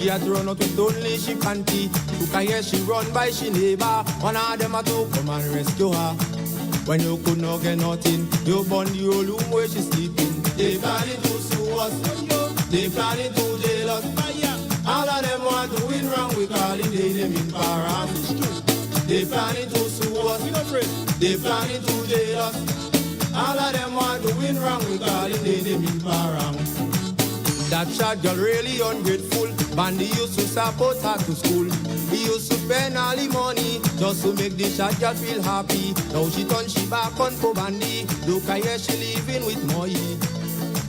She had run out with only she panty. Look at here, she run by she neighbor. One of them had to come and rescue her. When you could not get nothing, you burn the whole room where she sleeping. They planning to sue us. They planning to jail us. All of them want to win wrong. We calling them in params. They planning to sue us. They planning to jail us. All of them want to win wrong. We calling them in params. That shot girl really ungrateful. Bandy used to support her to school. He used to spend all the money just to make the shot girl feel happy. Now she turn she back on for Bandy. Look at here she living with Moi.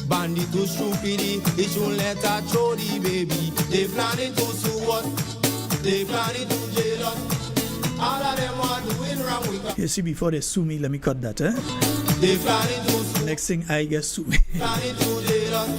Bandy too stupid. He shouldn't let her throw the baby. They planning to sue us. They planning to jail us. All of them want to win wrong with us. You see, before they sue me, let me cut that, eh? They planning to sue. Next thing I get sue me. Planning to jail us.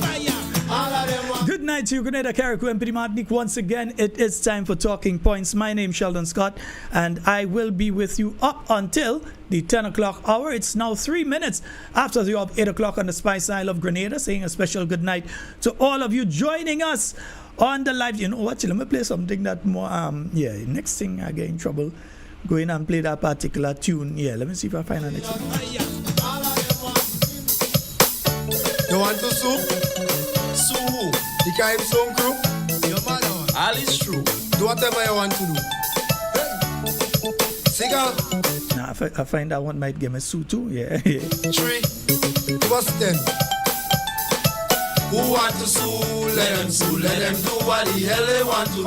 Good night to you, Grenada, Carriacou, and Petit Martinique. Once again, it is time for Talking Points. My name is Sheldon Scott, and I will be with you up until the 10 o'clock hour. It's now 3 minutes after the 8 o'clock on the Spice Isle of Grenada, saying a special good night to all of you joining us on the live. You know what? Let me play something that more, next thing I get in trouble, go in and play that particular tune. Yeah, let me see if I find the next one. You want to sue? Sue the Caribbean Song Crew? Your man, all is true. Do whatever you want to do. Hey. Cigar. Now, I find that one might give me sue too. Yeah. 3 plus 10. Who want to sue? Let them sue. Let them do what the hell they want to do.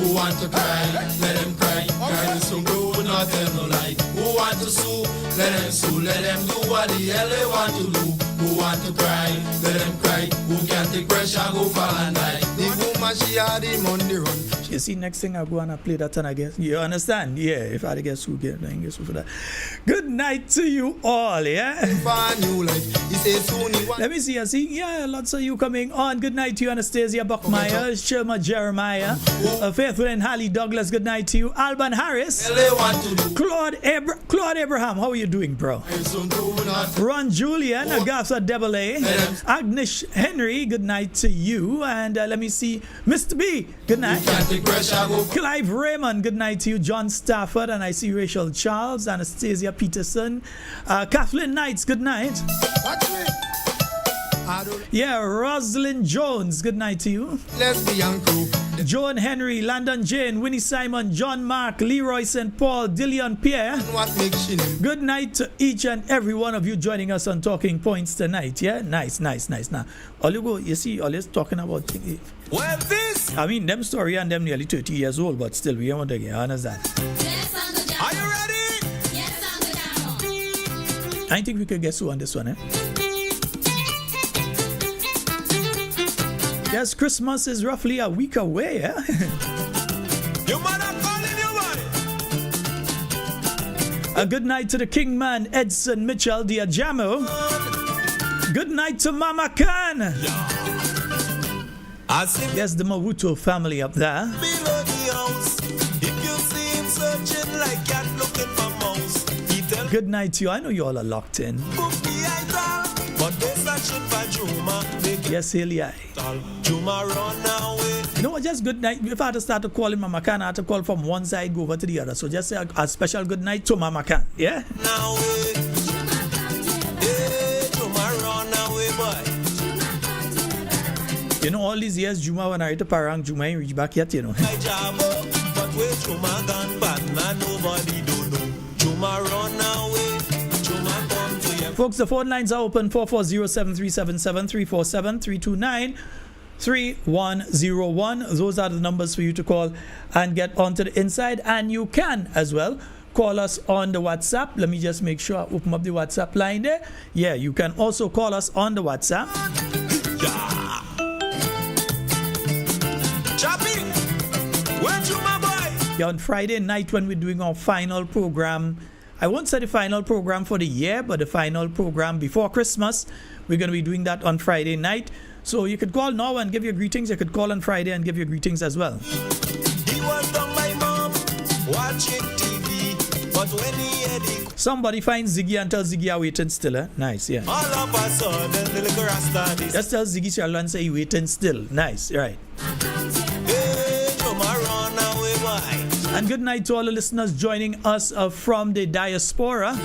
Who want to cry? Let them cry. Caribbean Song Crew, not tell no lie. Who want to sue? Let them sue. Let them do what the hell they want to do. Who want to cry? Let them cry. Who can't take pressure, go fall and die. The woman, she had him on the run. You see, next thing I go and I play that and I guess. You understand? Yeah, if I guess who get, I guess who for that. Good night to you all, yeah? Let me see, I see. Yeah, lots of you coming on. Good night to you, Anastasia Buckmeyer, Sherma Jeremiah, Faithful and Hallie Douglas. Good night to you. Alban Harris, Claude Abraham. How are you doing, bro? Ron Julian, Agatha Debele, Agnes Henry. Good night to you. And let me see, Mr. B. Good night. Clive Raymond, good night to you. John Stafford, and I see Rachel Charles, Anastasia Peterson, Kathleen Knights, good night. Yeah, Rosalind Jones, good night to you. Lesbian crew. Joan Henry, Landon Jane, Winnie Simon, John Mark, Leroy St. Paul, Dillion Pierre. Good night to each and every one of you joining us on Talking Points tonight. Yeah, nice. Now, all you go, you see, always talking about things. Well, this. I mean, them story and them nearly 30 years old, but still, we want to get understand. Yes, are you ready? Yes, I think we could guess who on this one, eh? Yes, Christmas is roughly a week away, eh? Your mother calling your money. A good night to the Kingman, Edson Mitchell, Diajamo. Good night to Mama Khan. Yeah. Yes, the Mawuto family up there. Below the house, if you see him searching like cat looking for mouse, good night to you. I know you all are locked in. But they're searching for Juma. Yes, Elia. Juma run away. You know what? Just good night. If I had to start to call him Mama Khan, I had to call from one side, go over to the other. So just say a special good night to Mama Khan. Yeah? Now, Juma run away, boy. You know, all these years, Juma, when I hit to Parang, Juma ain't reach back yet, you know. My job, but where Juma gone bad, man, nobody don't know. Juma run away. Juma come to you. Folks, the phone lines are open 440-7377-347-329-3101. Those are the numbers for you to call and get onto the inside. And you can as well call us on the WhatsApp. Let me just make sure I open up the WhatsApp line there. Yeah, you can also call us on the WhatsApp. Yeah. Choppy, where you, my boy? Yeah, on Friday night when we're doing our final program, I won't say the final program for the year, but the final program before Christmas. We're going to be doing that on Friday night. So you could call now and give your greetings. You could call on Friday and give your greetings as well. He was down my mom watching TV, but when he had it, somebody finds Ziggy and tells Ziggy I'm waiting still, eh? Nice, yeah. all of a sudden the little rasta just tell Ziggy Sheldon say he waiting still. Nice, right. Hey, And good night to all the listeners joining us from the diaspora.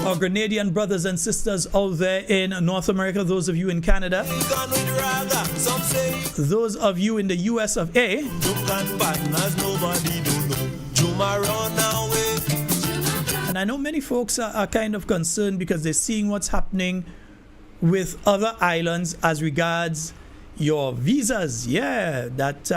Our Grenadian brothers and sisters out there in North America, those of you in Canada, those of you in the US of A. And I know many folks are kind of concerned because they're seeing what's happening with other islands as regards your visas. Yeah, that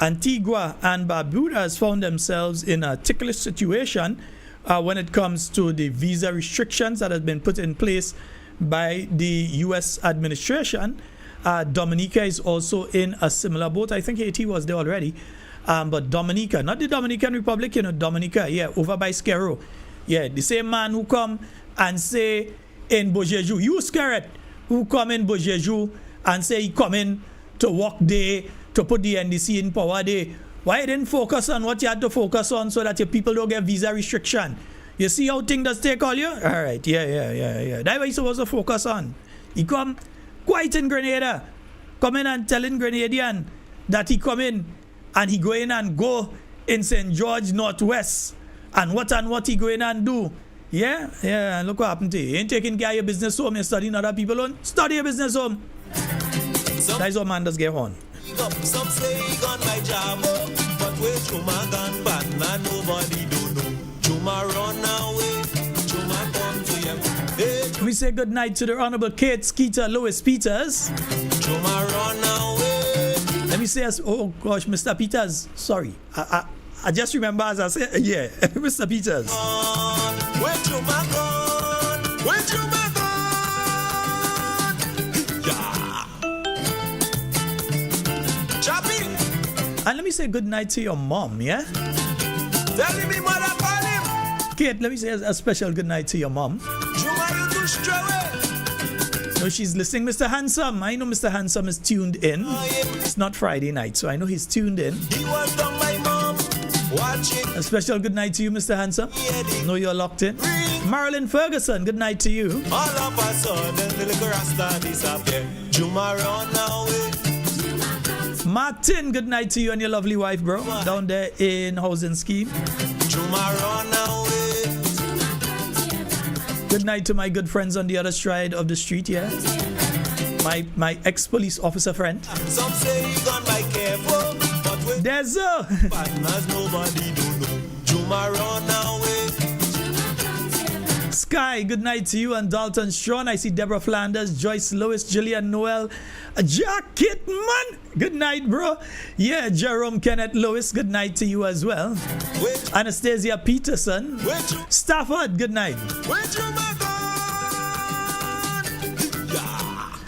Antigua and Barbuda has found themselves in a ticklish situation when it comes to the visa restrictions that have been put in place by the U.S. administration. Dominica is also in a similar boat. I think Haiti was there already. But Dominica, not the Dominican Republic, Dominica, yeah, over by Skero. Yeah, the same man who come and say in Bojeju, you scared, who come in Bojeju and say he come in to work there, to put the NDC in power there. Why you didn't focus on what you had to focus on so that your people don't get visa restriction? You see how things does take all you? All right, yeah. That's what you're supposed to focus on. He come quite in Grenada, come in and telling Grenadian that he come in and he go in and go in St. George Northwest and what he go in and do. Yeah, and look what happened to you. You ain't taking care of your business home, you're studying other people on. Study your business home. That's what man does get on. Some say he gone my job, but where Chuma gone bad, man, nobody don't know. Chuma run away, Chuma come to him. Hey. We say good night to the Honorable Kate Skeeter Lewis Peters. Chuma run away. Let me say, oh gosh, Mr. Peters, sorry. I just remember as I said, yeah, Mr. Peters. Where Chuma gone? Where Chuma gone? Yeah. Chappy. And let me say good night to your mom, yeah? Tell me mother call him. Kate, let me say a special good night to your mom. Chuma, you too straight. No, she's listening. Mr. Handsome, I know Mr. Handsome is tuned in. It's not Friday night, so I know he's tuned in. He was done my mom watching. A special good night to you, Mr. Handsome. Know you're locked in. Marilyn Ferguson, good night to you. All of a sudden, the little rasta disappear. Chuma run away. Martin, good night to you and your lovely wife, bro. Down there in Housing Scheme. Chuma run away. Good night to my good friends on the other side of the street, yeah? My ex-police officer friend. Some say he gone by careful, but with there's partners nobody don't know. Chuma run away. Sky, good night to you and Dalton Sean. I see Deborah Flanders, Joyce Lewis, Gillian Noel, Jack Kitman. Good night, bro. Yeah, Jerome Kenneth Lewis, good night to you as well. Anastasia Peterson. Stafford, good night.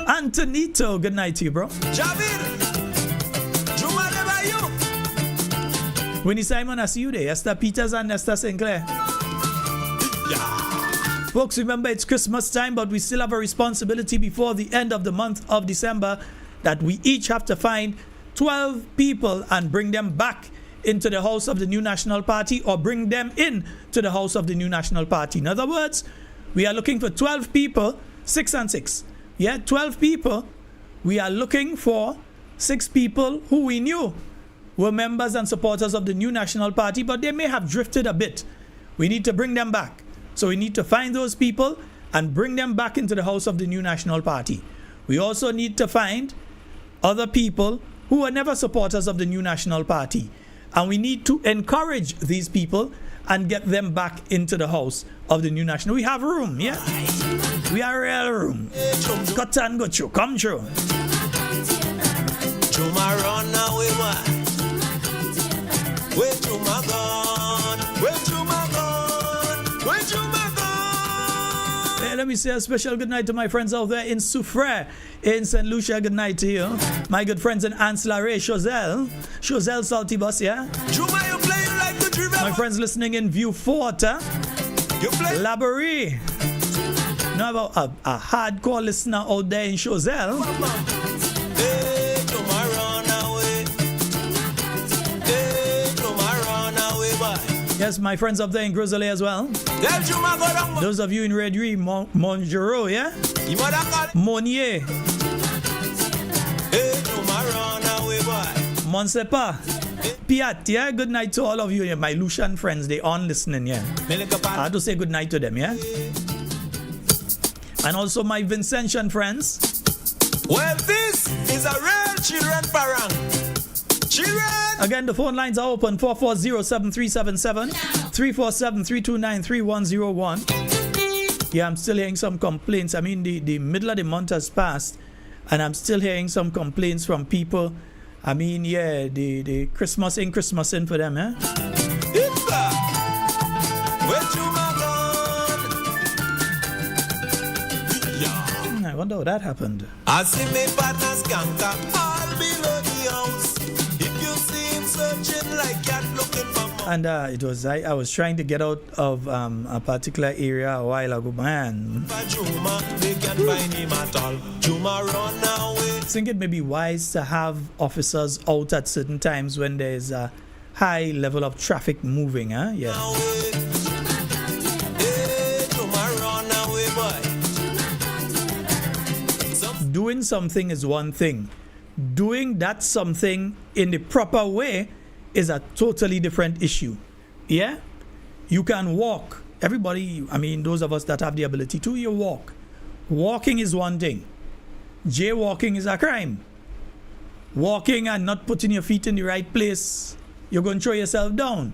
Antonito, good night to you, bro. Winnie Simon, I see you there. Esther Peters and Esther Sinclair. Folks, remember it's Christmas time, but we still have a responsibility before the end of the month of December that we each have to find 12 people and bring them back into the house of the New National Party or bring them in to the house of the New National Party. In other words, we are looking for 12 people, 6 and 6. Yeah, 12 people. We are looking for 6 people who we knew were members and supporters of the New National Party, but they may have drifted a bit. We need to bring them back. So we need to find those people and bring them back into the house of the New National Party. We also need to find other people who were never supporters of the New National Party. And we need to encourage these people and get them back into the house of the New National. We have room, yeah? We are real room. Cut and go through. Come through. Chuma run away, why? Where Chuma gone? Where Chuma gone? Where Chuma gone? Hey, let me say a special good night to my friends out there in Soufrière, in St. Lucia. Good night to you. My good friends in Anselare, Chazelle Salty Bus, yeah? Chuma, you playing like the driver. My friends listening in Vieux-Fort, you play Laborie. You know about a hardcore listener out there in Chazelle. Hey, Chuma run away. Hey, Chuma run away, boy. Yes, my friends up there in Grizzly as well. Tell Chuma go down. Those of you in Red Ree, Montgero, yeah? You mother call Monier. Hey, Chuma run away, boy. Monsepa. Piat, yeah, good night to all of you, yeah, my Lucian friends. They on listening, yeah. I have to say good night to them, yeah. And also my Vincentian friends. Well, this is a real children parang. Children! Again, the phone lines are open 440-7377, 347-329-3101. Yeah, I'm still hearing some complaints. I mean, the middle of the month has passed, and I'm still hearing some complaints from people. I mean, yeah, the Christmas in for them, eh? I wonder how that happened. I see me partners canker all below the house. If you see him searching like cat looking for more. And it was I was trying to get out of a particular area a while ago, man. Juma, they can't find him at all. Juma run away. I think it may be wise to have officers out at certain times when there's a high level of traffic moving, huh? Yeah. Hey, Juma run away, boy. Doing something is one thing. Doing that something in the proper way is a totally different issue. Yeah? You can walk. Everybody, I mean, those of us that have the ability to, you walk. Walking is one thing. Jaywalking is a crime. Walking and not putting your feet in the right place, you're going to throw yourself down.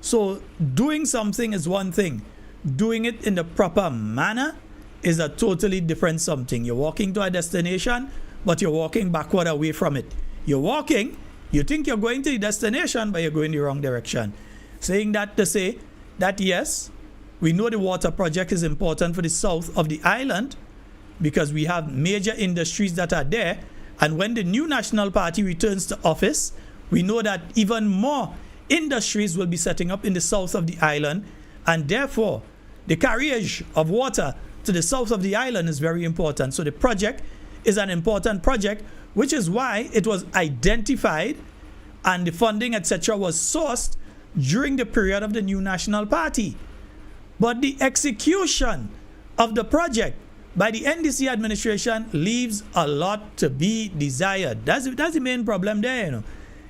So doing something is one thing. Doing it in the proper manner is a totally different something. You're walking to a destination, but you're walking backward away from it. You're walking, you think you're going to the destination, but you're going the wrong direction. Saying that to say that yes, we know the water project is important for the south of the island because we have major industries that are there. And when the new National Party returns to office, we know that even more industries will be setting up in the south of the island. And therefore, the carriage of water to the south of the island is very important. So the project is an important project, which is why it was identified and the funding, etc., was sourced during the period of the new National Party. But the execution of the project by the NDC administration leaves a lot to be desired. That's the main problem there, you know.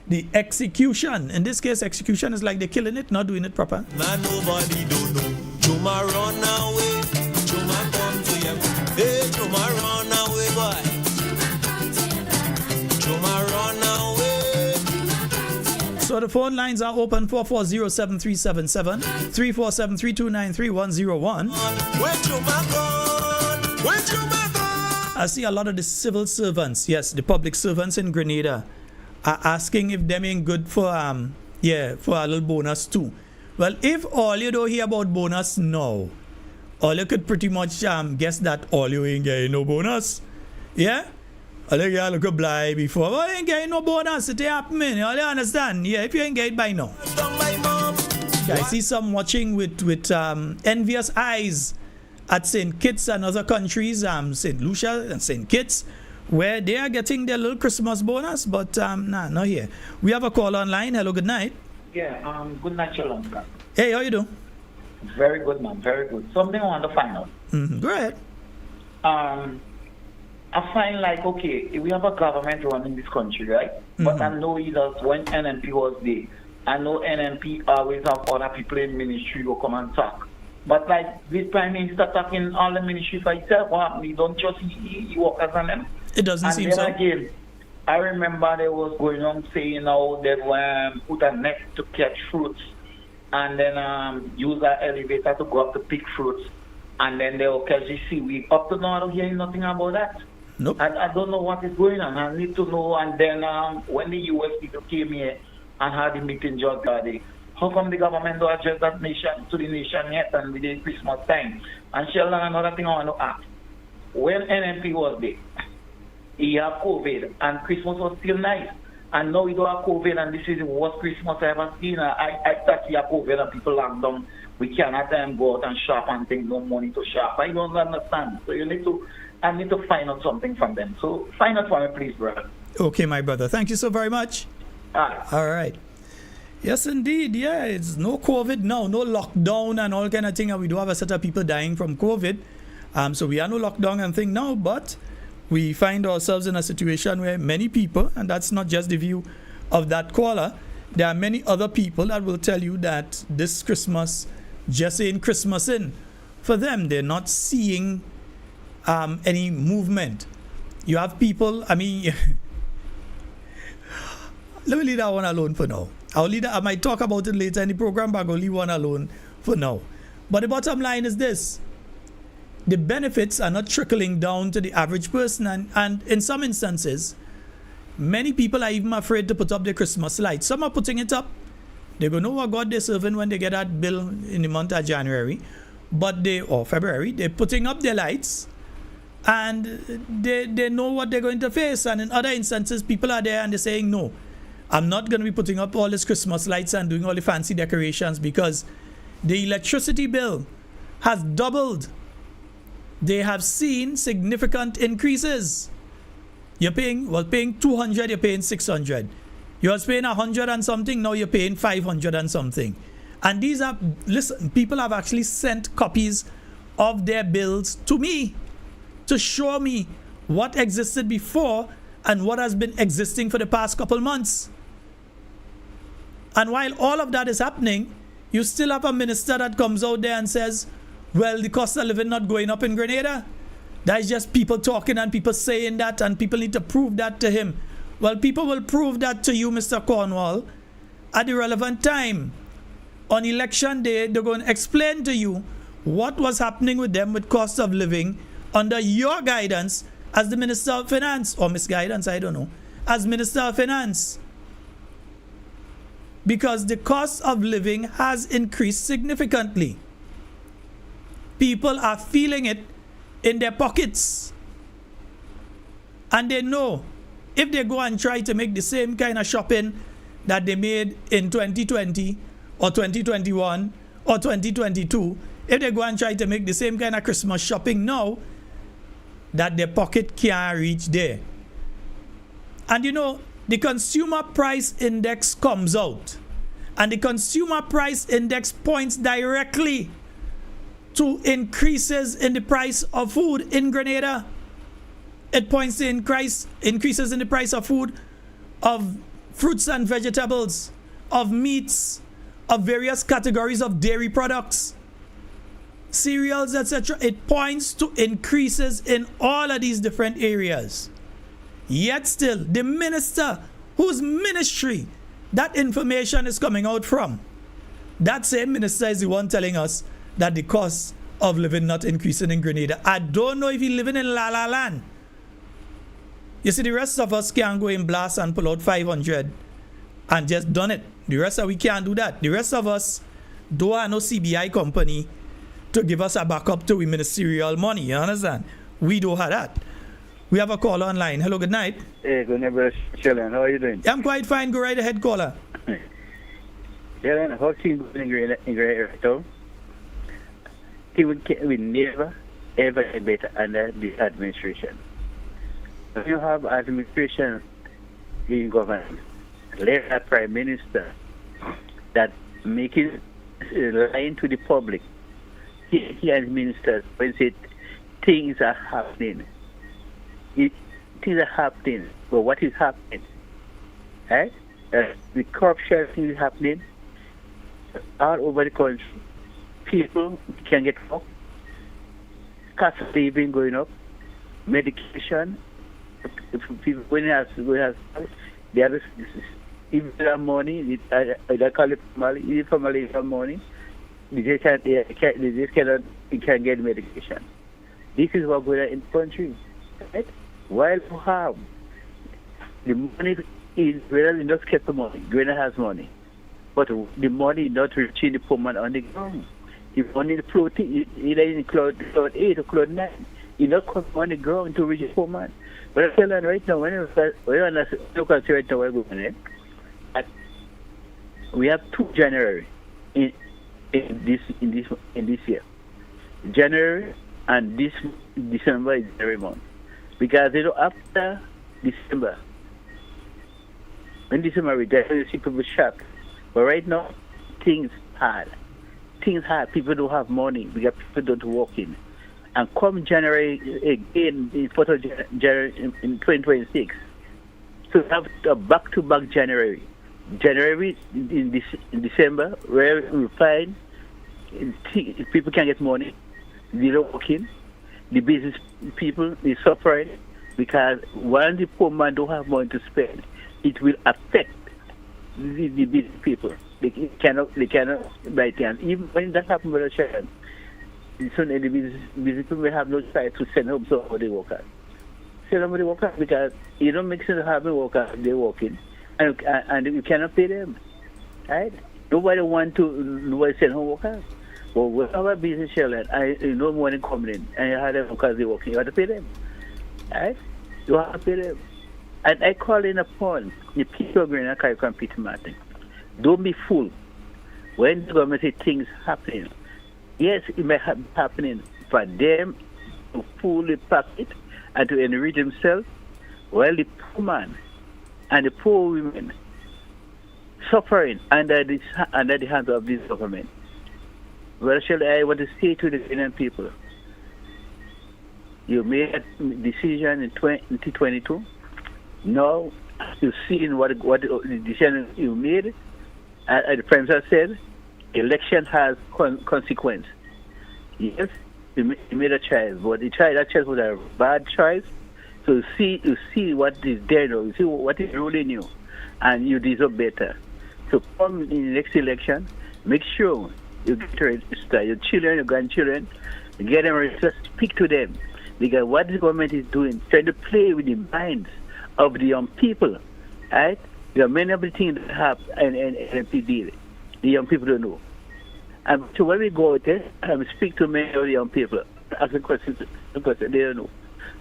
The execution. In this case, execution is like they're killing it, not doing it proper. Man, nobody don't know. Juma run away. Juma come to you. Hey, Juma run away, boy. Juma run away. So the phone lines are open 440-7377, 347-329-3101. Where Juma gone? Where Juma gone? I see a lot of the civil servants, yes, the public servants in Grenada are asking if them ain't good for for a little bonus too. Well, if all you don't hear about bonus now, all you could pretty much guess that all you ain't getting no bonus. Yeah? All you look a blind before. Well, you ain't getting no bonus. It happening. All you understand? Yeah, if you ain't getting by now. Yeah, I see some watching with envious eyes at St. Kitts and other countries, St. Lucia and St. Kitts, where they are getting their little Christmas bonus, but nah, not here. We have a call online. Hello, good night. Yeah, good night, sheldon. Hey, how you doing? Very good, man, very good. Something I want to find out. Go ahead. I find like, okay, we have a government running this country, right? But I know either when NNP was there, I know NNP always have other people in ministry who come and talk. But like this Prime Minister talking all the ministry for himself, what happened? He don't just he workers on them. It doesn't seem so. Again, I remember they was going on saying how they put a net to catch fruits and then use an elevator to go up to pick fruits and then they will catch the seaweed. Up to now, I don't hear nothing about that. Nope. I don't know what is going on. I need to know. And then when the US people came here and had the meeting just the other day, how come the government don't address that nation to the nation yet and within Christmas time? And Sheldon, another thing I want to ask. When NNP was there, he had COVID and Christmas was still nice. And now we don't have COVID and this is the worst Christmas I ever seen. I thought we have COVID and people locked down. We cannot go out and shop and take no money to shop. I don't understand. So I need to find out something from them. So find out for me, please, brother. Okay, my brother. Thank you so very much. All right. Yes, indeed. Yeah, it's no COVID now, no lockdown and all kind of thing. And we do have a set of people dying from COVID. So we are no lockdown and thing now, but we find ourselves in a situation where many people, and that's not just the view of that caller, there are many other people that will tell you that this Christmas just ain't Christmas in. For them, they're not seeing any movement. You have people, I mean, let me leave that one alone for now. I might talk about it later in the program, but I'm going to leave one alone for now. But the bottom line is this. The benefits are not trickling down to the average person, and in some instances, many people are even afraid to put up their Christmas lights. Some are putting it up. They go know what God they're serving when they get that bill in the month of January, or February. They're putting up their lights, and they know what they're going to face. And in other instances, people are there and they're saying, no, I'm not going to be putting up all these Christmas lights and doing all the fancy decorations because the electricity bill has doubled. They have seen significant increases. You're paying 200, you're paying 600. You was paying 100 and something, now you're paying 500 and something. And these are, listen, people have actually sent copies of their bills to me to show me what existed before and what has been existing for the past couple months. And while all of that is happening, you still have a minister that comes out there and says, well, the cost of living not going up in Grenada. That is just people talking and people saying that, and people need to prove that to him. Well, people will prove that to you, Mr. Cornwall, at the relevant time. On election day, they're going to explain to you what was happening with them with cost of living under your guidance as the Minister of Finance, or misguidance, I don't know, as Minister of Finance. Because the cost of living has increased significantly. People are feeling it in their pockets. And they know if they go and try to make the same kind of shopping that they made in 2020 or 2021 or 2022, if they go and try to make the same kind of Christmas shopping now, that their pocket can't reach there. And you know, the consumer price index comes out, and the consumer price index points directly to increases in the price of food in Grenada. It points to increases in the price of food, of fruits and vegetables, of meats, of various categories of dairy products, cereals, etc. It points to increases in all of these different areas. Yet still, the minister whose ministry that information is coming out from, that same minister is the one telling us that the cost of living not increasing in Grenada. I don't know if he's living in La La Land. You see, the rest of us can't go in blast and pull out 500 and just done it. The rest of we can't do that. The rest of us don't have no CBI company to give us a backup to we ministerial money. You understand? We don't have that. We have a caller online. Hello, good night. Hey, good night, brother Sheldon. How are you doing? I'm quite fine. Go right ahead, caller. Sheldon, how things going in Grenada right now? We never, ever get better under this administration. If you have administration in government, let a prime minister that making lying to the public, he as ministers, when say things are happening, things are happening, but what is happening? Right? The corruption thing is happening all over the country. People can get up, cost of living going up, medication. People when they have they have even have money, they call it family have money. They just cannot get medication. This is what going on in the country. Right? While you have the money is really not kept the money. Grenada has money, but the money not reaching the poor man on the ground. The money floating either in cloud 8 or cloud 9. You not come on the ground to reach the poor man. But I tell you right now, when you look at right now, we're going we have 2 January in this year. January and this December is every month. Because after December, when December we see people shocked. But right now, things hard. People don't have money because people don't work in. And come January again, in 4th of January in 2026, to have a back-to-back January. January in December, where we find people can get money, they don't work in, the business people is suffering because when the poor man don't have money to spend, it will affect the business people. They cannot buy things. Even when that happens with a child, soon the business people will have no choice to send home some of the workers. Send home the workers because it don't make sense to have the workers, they're working, and you cannot pay them. Right? Nobody send home workers. But with our business children, no money coming in, and you have them because they're working, you have to pay them. Right? You have to pay them. And I call in upon the people of Grenada, Carriacou, and Peter Martin. Don't be fooled. When the government say things happening, yes, it may be happening for them to fully pack it and to enrich themselves, while the poor man and the poor women suffering under the hands of this government. Well, I want to say to the Ghanaian people, you made a decision in 2022. Now, you've seen what the decision you made. The Prime Minister said, election has consequence. Yes, you made a choice, but that choice was a bad choice. So you see what is there now, you see what is ruling you, and you deserve better. So come in the next election, make sure you get to register your children, your grandchildren, get them registered, speak to them. Because what the government is doing, trying to play with the minds of the young people, right? There are many of the things that have NPD, the young people don't know. And so when we go out there and speak to many of the young people, ask the questions they don't know.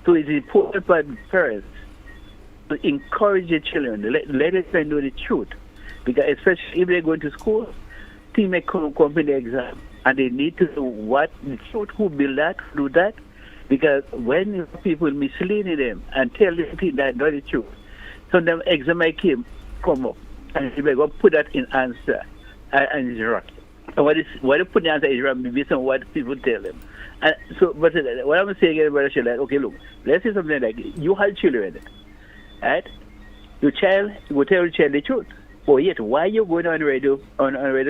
So it's important for parents to encourage their children, let them know the truth. Because especially if they're going to school, they may come in the exam, and they need to know what the truth, who build that, who do that. Because when people misleading them and tell them things that not the truth, sometimes exam might come up, and they go put that in answer, and it's wrong. And what they put in the answer is wrong based on what people tell them. And so, but what I'm saying again, brother, like, okay, look, let's say something like you have children, right? Your child, you will tell your child the truth. But yet, why you going on radio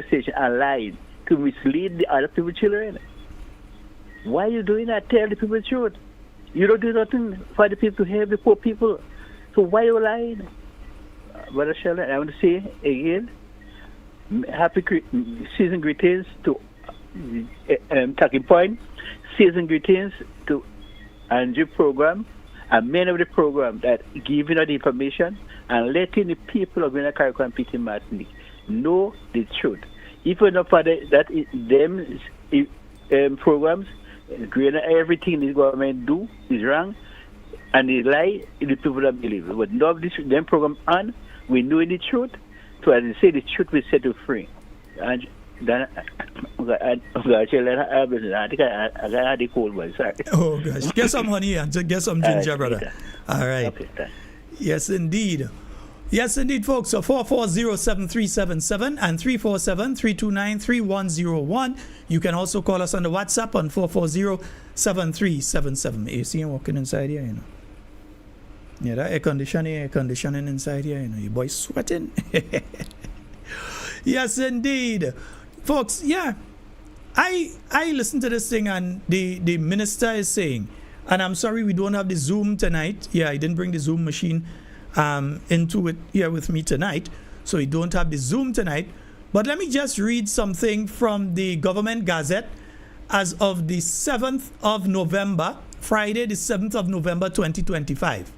station and lying to mislead the other people's children? Why are you doing that? Tell the people the truth. You don't do nothing for the people to help the poor people. So why are you lying? Brother Sheldon, I want to say again, happy season greetings to Talking Point, season greetings to Andrew program, and many of the program that giving us the information and letting the people of Grenada, Carriacou, and Peter Martinique know the truth. Even though for them programs, Grenada, everything the government do is wrong, and they lie, the people don't believe it. But now them program on, we know the truth, so as they say, the truth will set you free. And then I think I had the cold one, sorry. Oh gosh, get some honey and get some ginger, brother. All right. Okay, Yes, indeed. Yes, indeed, folks. So 440-7377 and 347-329-3101. You can also call us on the WhatsApp on 440-7377. You see him walking inside here, you know. Yeah, that air conditioning inside here, you know. Your boy's sweating. Yes, indeed. Folks, yeah. I listened to this thing and the minister is saying, and I'm sorry we don't have the Zoom tonight. Yeah, I didn't bring the Zoom machine into it here with me tonight. So we don't have the Zoom tonight. But let me just read something from the Government Gazette as of the 7th of November, Friday, the 7th of November, 2025.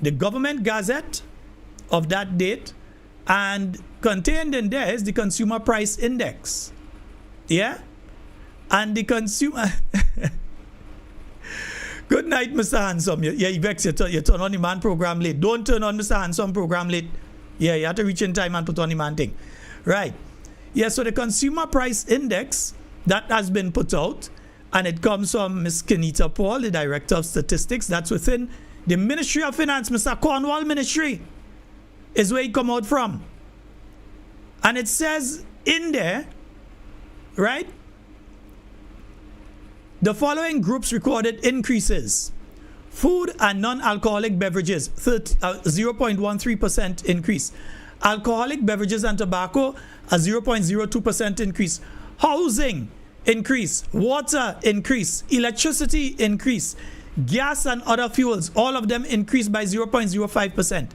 The Government Gazette of that date, and contained in there is the Consumer Price Index. Yeah? And the consumer... Good night, Mr. Handsome. Yeah, you vex. You turn on the man program late. Don't turn on Mr. Handsome program late. Yeah, you have to reach in time and put on the man thing. Right. Yeah, so the Consumer Price Index, that has been put out, and it comes from Ms. Kenita Paul, the Director of Statistics. That's within the Ministry of Finance, Mr. Cornwall Ministry, is where it come out from. And it says in there, right, the following groups recorded increases: Food and non-alcoholic beverages, 0.13% increase. Alcoholic beverages and tobacco, a 0.02% increase. Housing, increase. Water, increase. Electricity, increase. Gas and other fuels, all of them increased by 0.05%.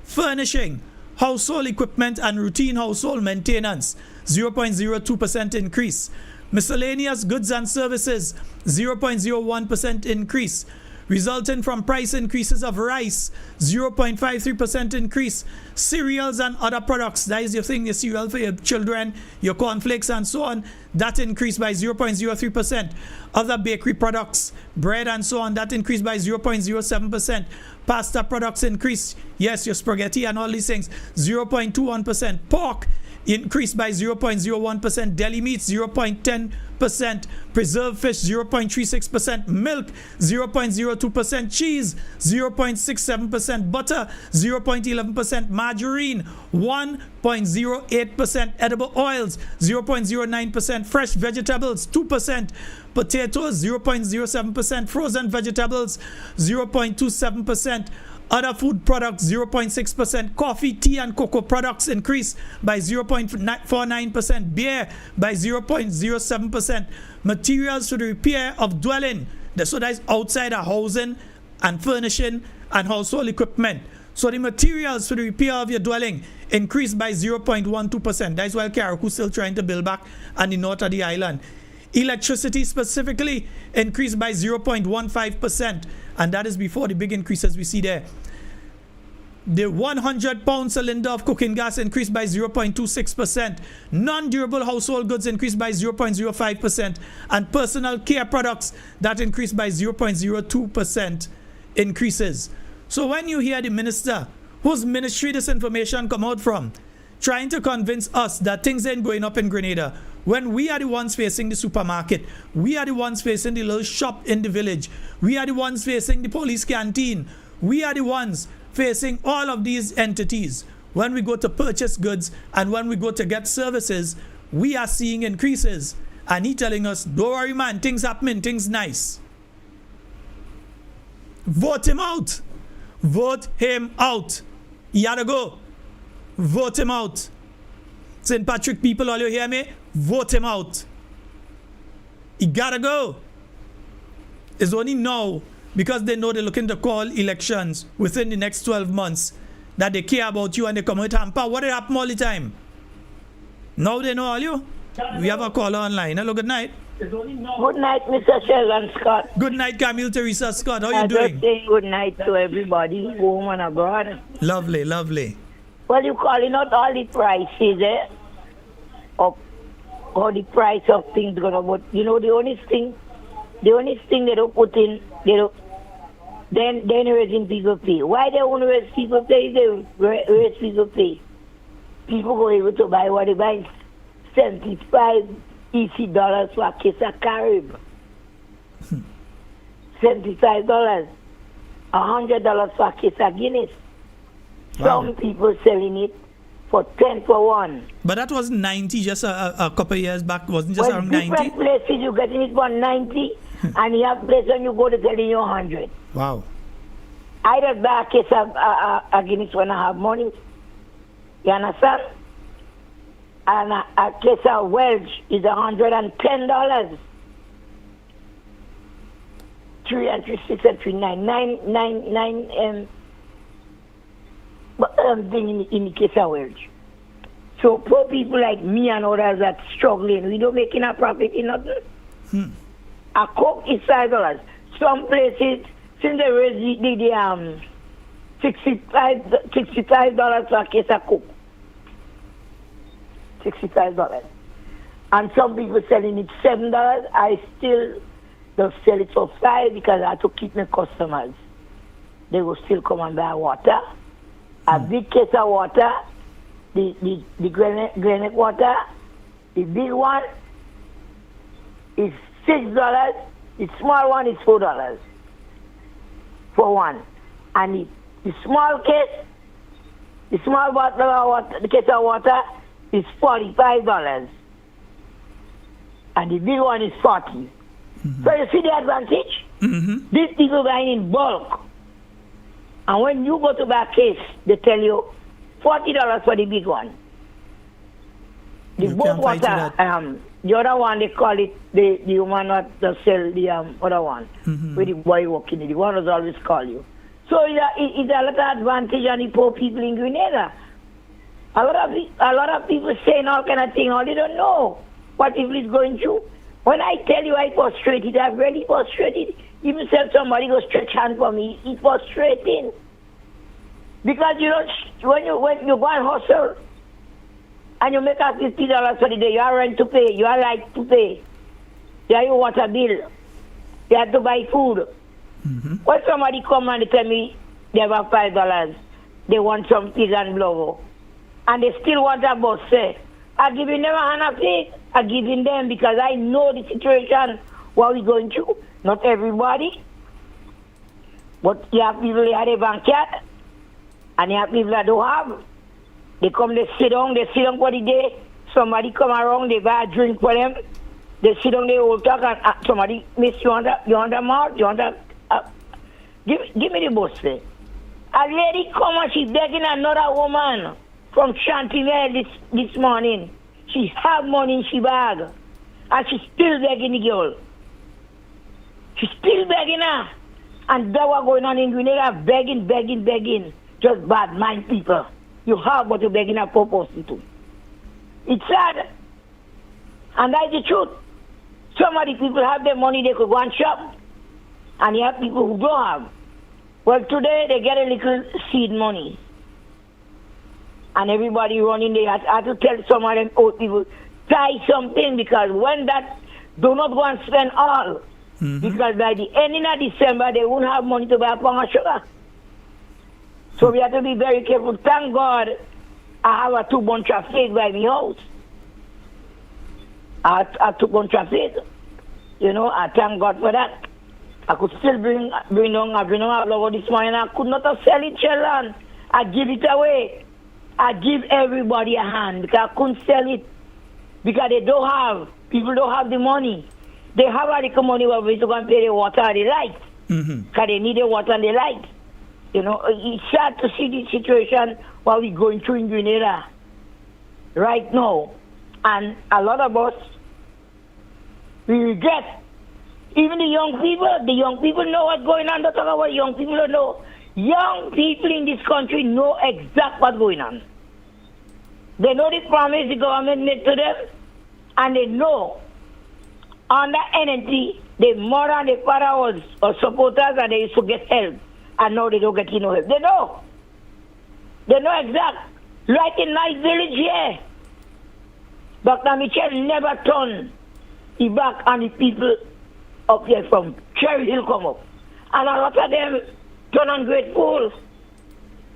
Furnishing, household equipment and routine household maintenance, 0.02% increase. Miscellaneous goods and services, 0.01% increase. Resulting from price increases of rice, 0.53% increase. Cereals and other products, that is your thing, your cereal for your children, your cornflakes and so on, that increased by 0.03%. Other bakery products, bread and so on, that increased by 0.07%. Pasta products increased, yes, your spaghetti and all these things, 0.21%. Pork increased by 0.01%. Deli meats, 0.10%. Preserved fish, 0.36%. Milk, 0.02%. Cheese, 0.67%. Butter, 0.11%. Margarine, 1.08%. Edible oils, 0.09%. Fresh vegetables, 2%. Potatoes, 0.07%. Frozen vegetables, 0.27%. Other food products, 0.6%. Coffee, tea, and cocoa products increased by 0.49%. Beer by 0.07%. Materials for the repair of dwelling, so that is outside of housing and furnishing and household equipment. So the materials for the repair of your dwelling increased by 0.12%. That is why Carriacou still trying to build back on the north of the island. Electricity specifically increased by 0.15%, and that is before the big increases we see there. The 100-pound cylinder of cooking gas increased by 0.26%. Non-durable household goods increased by 0.05%. And personal care products, that increased by 0.02% increases. So when you hear the minister, whose ministry this information come out from, trying to convince us that things ain't going up in Grenada, when we are the ones facing the supermarket, we are the ones facing the little shop in the village, we are the ones facing the police canteen, we are the ones facing all of these entities. When we go to purchase goods and when we go to get services, we are seeing increases. And he telling us, don't worry man, things happening, things nice. Vote him out. Vote him out. He had to go. Vote him out. St. Patrick people, all you hear me? Vote him out. He gotta go. It's only now, because they know they're looking to call elections within the next 12 months, that they care about you and they come with hamper. What did happen all the time? Now they know all you. We have a caller online. Hello, good night. Good night, Mr. Sheldon Scott. Good night, Camille Teresa Scott. How are you doing? Just saying good night to everybody, home and abroad. Lovely, lovely. Well, you calling out all the prices, of all the price of things gonna, but you know the only thing they don't put in, then raising people pay. Why they want to raise people pay? They raise people pay. People go able to buy what they buy, $75 EC for a case of Carib. $75, $100 for a case of Guinness. Wow. Some people selling it for 10 for 1. But that was 90 just a couple of years back, wasn't just around 90? Different places you getting it for 90, and you have places when you go to selling you 100. Wow. I just buy a case of a Guinness when I have money. You understand? And a case of Welch is $110. 3 and 3, 6 and 3, 9, 9 in the case of Welch. So poor people like me and others that struggling, we don't make a profit in nothing. A Coke is $5. Some places, since they raised the $65 for a case of Coke. $65. And some people selling it $7. I still don't sell it for $5 because I have to keep my customers. They will still come and buy water. A big case of water, the Grenada water, the big one is $6. The small one is $4 for one. And the small case, the small bottle of water, the case of water is $45. And the big one is $40. So you see the advantage? These people buying in bulk. And when you go to buy a case, they tell you $40 for the big one. The You boat can't fight water, that. the other one they call it the one that sell the other one where the boy walking in. The one that always call you. So it's a lot of advantage on the poor people in Grenada. A lot of people saying all kind of things, all they don't know what people is going through. When I tell you I frustrated, I'm really frustrated. Even if somebody go stretch hand for me, it's frustrating. Because you know, when you go and hustle and you make up $50 for the day, you have rent to pay, you have light to pay, you have your water bill, you have to buy food. When somebody come and they tell me they have $5, they want some pig and blow, and they still want a bus say, I give them a hand of pig, I give them because I know the situation what we're going through. Not everybody, but you have people that have a banquet, and you have people that don't have. They come, they sit down for the day. Somebody come around, they buy a drink for them. They sit down, they all talk, and somebody, miss, you want a mouth? You want a... give me the bus there. A lady come and she begging another woman from Chantilly this morning. She have money in she bag, and she still begging the girl. She's still begging her. And that was going on in Grenada, begging. Just bad mind people. You have what you're begging a purpose to. It's sad. And that's the truth. Some of the people have the money, they could go and shop. And you have people who don't have. Well, today they get a little seed money. And everybody running there. I have to tell some of them old people, try something, because when that, do not go and spend all. Because by the ending of December, they won't have money to buy a pound of sugar. So we have to be very careful. Thank God I have a 2 bunch of faith by my house. I have 2 bunch of faith. You know, I thank God for that. I could still bring on a logo this morning. I could not have sell it, sheldon. I give it away. I give everybody a hand because I couldn't sell it. Because they don't have. People don't have the money. They have a little money where we to go and pay the water and the light. Because they need the water and the light. You know, it's sad to see the situation what we're going through in Grenada right now. And a lot of us, we regret. Even the young people know what's going on. Don't talk about young people don't know. Young people in this country know exactly what's going on. They know the promise the government made to them, and they know under NNT, the mother and the father was supporters, and they used to get help. And now they don't get no help. They know. They know exact. Like in my village here, Dr. Mitchell never turned his back on the people up here from Cherry Hill come up. And a lot of them turn ungrateful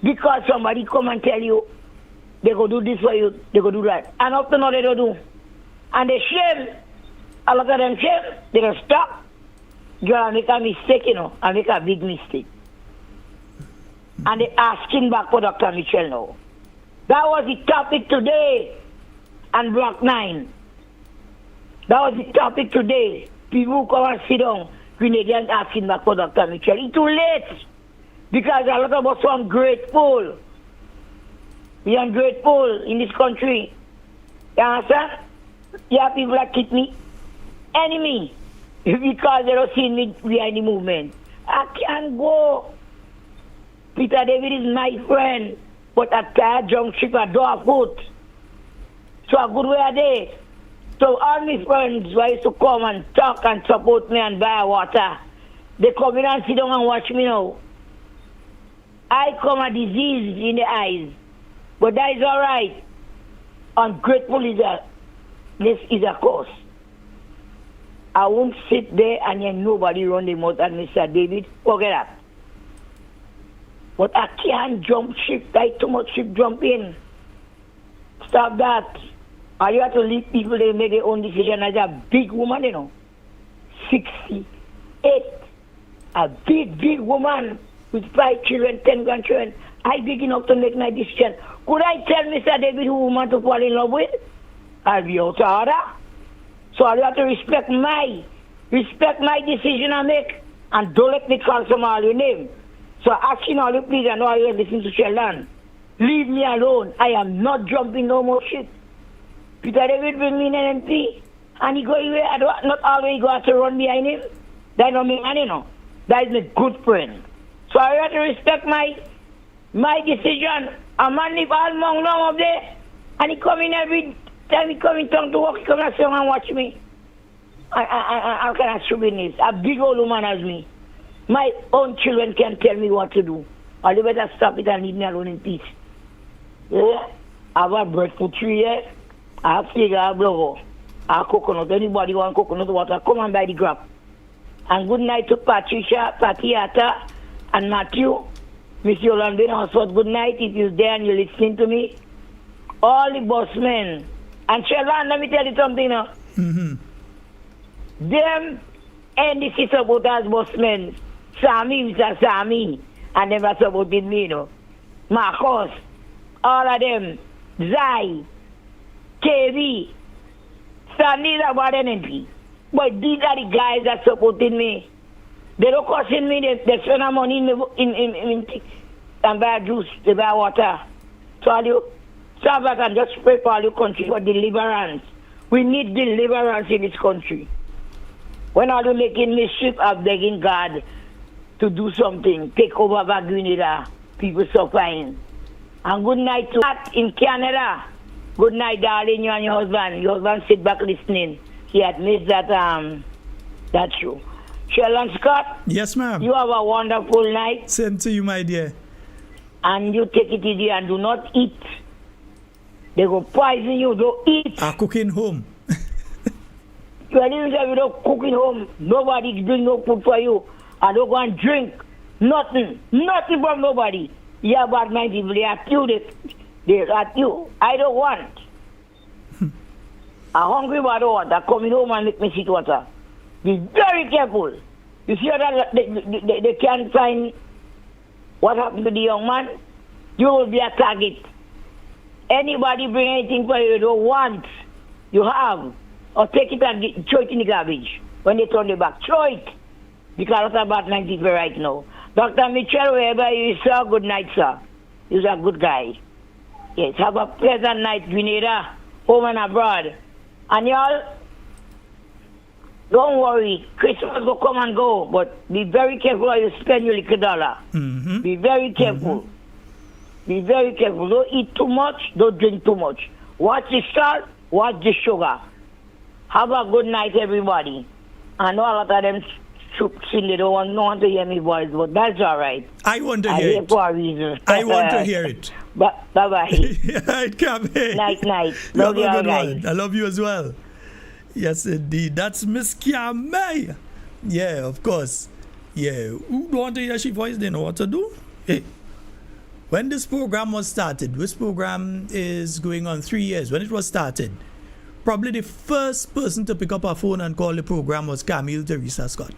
because somebody come and tell you they go do this for you, they go do that. And up to now they don't do. And they shame. A lot of them shame. They don't stop. You make a mistake, you know, and make a big mistake. And they asking back for Dr. Mitchell now. That was the topic today on Block 9. That was the topic today. People who come and sit down, Grenadians asking back for Dr. Mitchell. It's too late. Because a lot of us are ungrateful. We are ungrateful in this country. You understand? You have people that keep me enemy because they don't see me behind the movement. I can't go. Peter David is my friend, but at that junction I don't have food. So a good way a day. So all my friends who used to come and talk and support me and buy water, they come in and sit down and watch me now. I come a disease in the eyes, but that is all right. Ungrateful this is a cause. I won't sit there and hear nobody run the mouth and Mr. David, forget that. But I can't jump ship, like too much ship jump in. Stop that. Or you have to leave people, they make their own decision. As a big woman, you know, 68, a big woman with 5 children, 10 grandchildren. I big enough to make my decision. Could I tell Mr. David who woman to fall in love with? I'll be out of order. So I have to respect my decision I make. And don't let me call some all your name. So asking all you please, I know I listen to Sheldon. Leave me alone. I am not jumping no more shit. Peter David bring me in NMP. And he go away. I don't not always go have to run behind him. That don't mean money, no. That is a good friend. So I have to respect my decision. A man live all long up there. And he come in every time he come in town to work, he come and sit and watch me. I cannot stupidness. A big old woman as me. My own children can tell me what to do. Or they better stop it and leave me alone in peace. Yeah? I have a breadfruit tree here. I have fig, I have blower. I have coconut. Anybody want coconut water, come and buy the grab. And good night to Patricia, Patiata, and Matthew. Miss Yolanda Hosford, good night if you're there and you're listening to me. All the bossmen. And Sheldon, let me tell you something now. Mm-hmm. Them and the sister supporters bossmen, Sammy, Mr. Sammy, and never supported me, you know. Marcos, all of them, Zai, KB, Sandy about NNP. But these are the guys that supported me. They don't cost me, they spend their money in and buy juice, they buy water. So all you, so I can just pray for all your country for deliverance. We need deliverance in this country. When are you making mischief, I'm begging God to do something, take over Grenada. People suffering. And good night to Matt in Canada. Good night, darling, you and your husband. Your husband sit back listening. He had missed that show. Sheldon Scott. Yes, ma'am. You have a wonderful night. Same to you, my dear. And you take it easy and do not eat. They go poison you, don't eat. I'm cooking home. You are living there without cooking home. Nobody bring no food for you. I don't go and drink. Nothing. Nothing from nobody. Yeah, but my people, they are you. They are you. I don't want. I'm hungry, but I don't want. I'm coming home and make me sit water. Be very careful. You see that they can't find what happened to the young man? You will be a target. Anybody bring anything for you don't want, you have, or take it and throw it in the garbage. When they turn it back, throw it. Because that's about 90 right now. Dr. Mitchell, wherever you are, good night, sir. You're a good guy. Yes, have a pleasant night, Grenada, home and abroad. And y'all, don't worry. Christmas will come and go, but be very careful how you spend your little dollar. Mm-hmm. Be very careful. Mm-hmm. Be very careful. Don't eat too much. Don't drink too much. Watch the salt. Watch the sugar. Have a good night, everybody. I know a lot of them they don't want to hear me voice, but that's all right. I want to hear it. For a reason. I want to hear it. Bye-bye. It come in. Night. Love you all right. I love you as well. Yes, indeed. That's Miss Kiamay. Yeah, of course. Yeah. Who don't want to hear she voice, they know what to do. Hey. When this program was started, this program is going on 3 years. When it was started, probably the first person to pick up her phone and call the program was Camille Teresa Scott.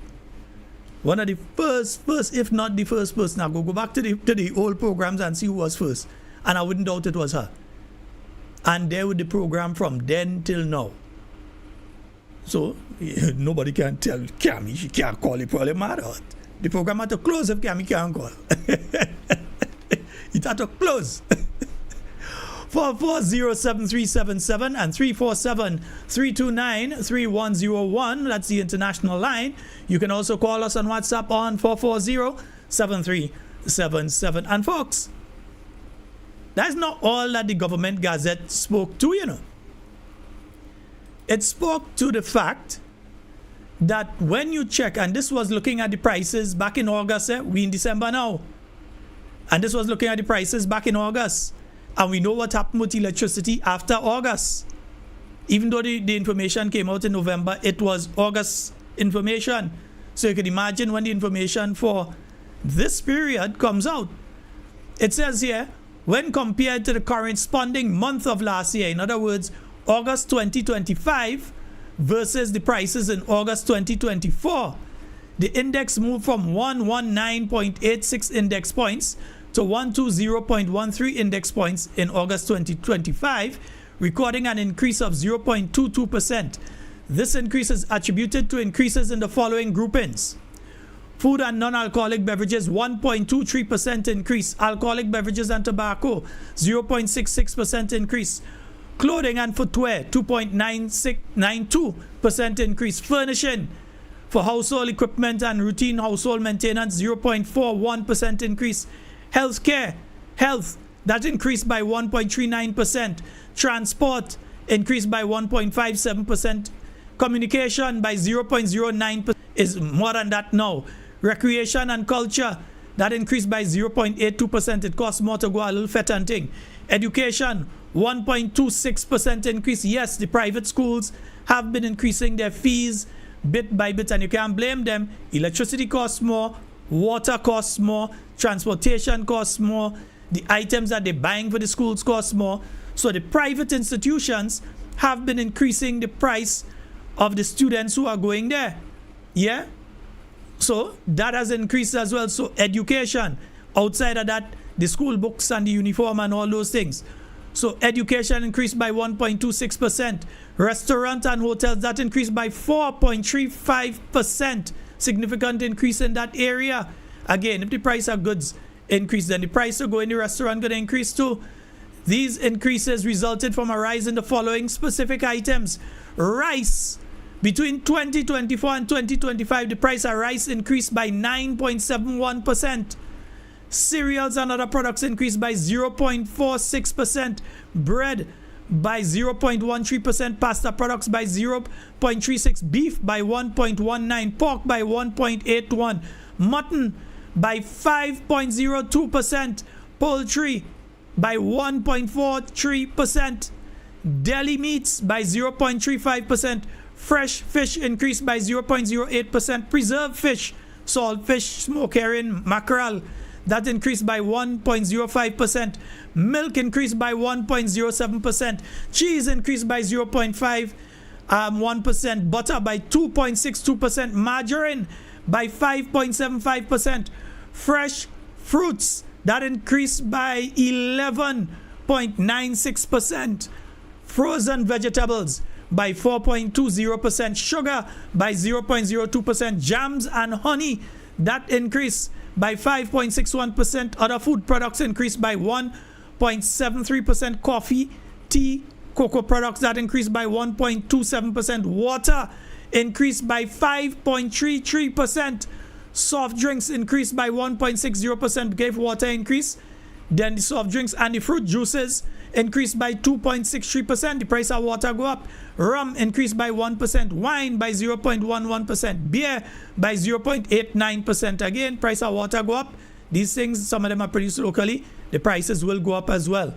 One of the first, if not the first person. I'll go back to the old programs and see who was first. And I wouldn't doubt it was her. And there with the program from then till now. So, nobody can tell Camille she can't call it, probably mad out. The program had to close if Camille can't call. It had to close. 440-7377 and 347-329-3101. That's the international line. You can also call us on WhatsApp on 440-7377. And folks, that's not all that the government gazette spoke to, you know. It spoke to the fact that when you check, and this was looking at the prices back in August, we in December now. And this was looking at the prices back in August. And we know what happened with electricity after August. Even though the information came out in November, it was August information. So you can imagine when the information for this period comes out. It says here, when compared to the corresponding month of last year, in other words, August 2025 versus the prices in August 2024, the index moved from 119.86 index points to 120.13 index points in August 2025, recording an increase of 0.22%. This increase is attributed to increases in the following groupings. Food and non-alcoholic beverages, 1.23% increase. Alcoholic beverages and tobacco, 0.66% increase. Clothing and footwear, 2.92% increase. Furnishing for household equipment and routine household maintenance, 0.41% increase. Healthcare, that increased by 1.39%. Transport increased by 1.57%. Communication by 0.09%, is more than that now. Recreation and culture, that increased by 0.82%. It costs more to go a little fet and thing. Education, 1.26% increase. Yes, the private schools have been increasing their fees bit by bit, and you can't blame them. Electricity costs more, water costs more, transportation costs more, the items that they're buying for the schools cost more. So the private institutions have been increasing the price of the students who are going there. Yeah? So that has increased as well. So education, outside of that, the school books and the uniform and all those things. So education increased by 1.26%. Restaurant and hotels, that increased by 4.35%. Significant increase in that area. Again, if the price of goods increase, then the price to go in the restaurant going to increase too. These increases resulted from a rise in the following specific items. Rice. Between 2024 and 2025, the price of rice increased by 9.71%. Cereals and other products increased by 0.46%. Bread by 0.13%. Pasta products by 0.36%. Beef by 1.19%. Pork by 1.81%. Mutton by 5.02%. Poultry by 1.43%. Deli meats by 0.35%. Fresh fish increased by 0.08%. Preserved fish, saltfish, smoked herring, mackerel, that increased by 1.05%. Milk increased by 1.07%. Cheese increased by 0.51%. Butter by 2.62%. Margarine by 5.75%. Fresh fruits, that increased by 11.96%. Frozen vegetables by 4.20%. Sugar by 0.02%. Jams and honey, that increased by 5.61%. Other food products increased by 1.73%. Coffee, tea, cocoa products, that increased by 1.27%. Water increased by 5.33%. Soft drinks increased by 1.60%. Gave water increase. Then the soft drinks and the fruit juices increased by 2.63%. The price of water go up. Rum increased by 1%. Wine by 0.11%. Beer by 0.89%. Again, price of water go up. These things, some of them are produced locally. The prices will go up as well.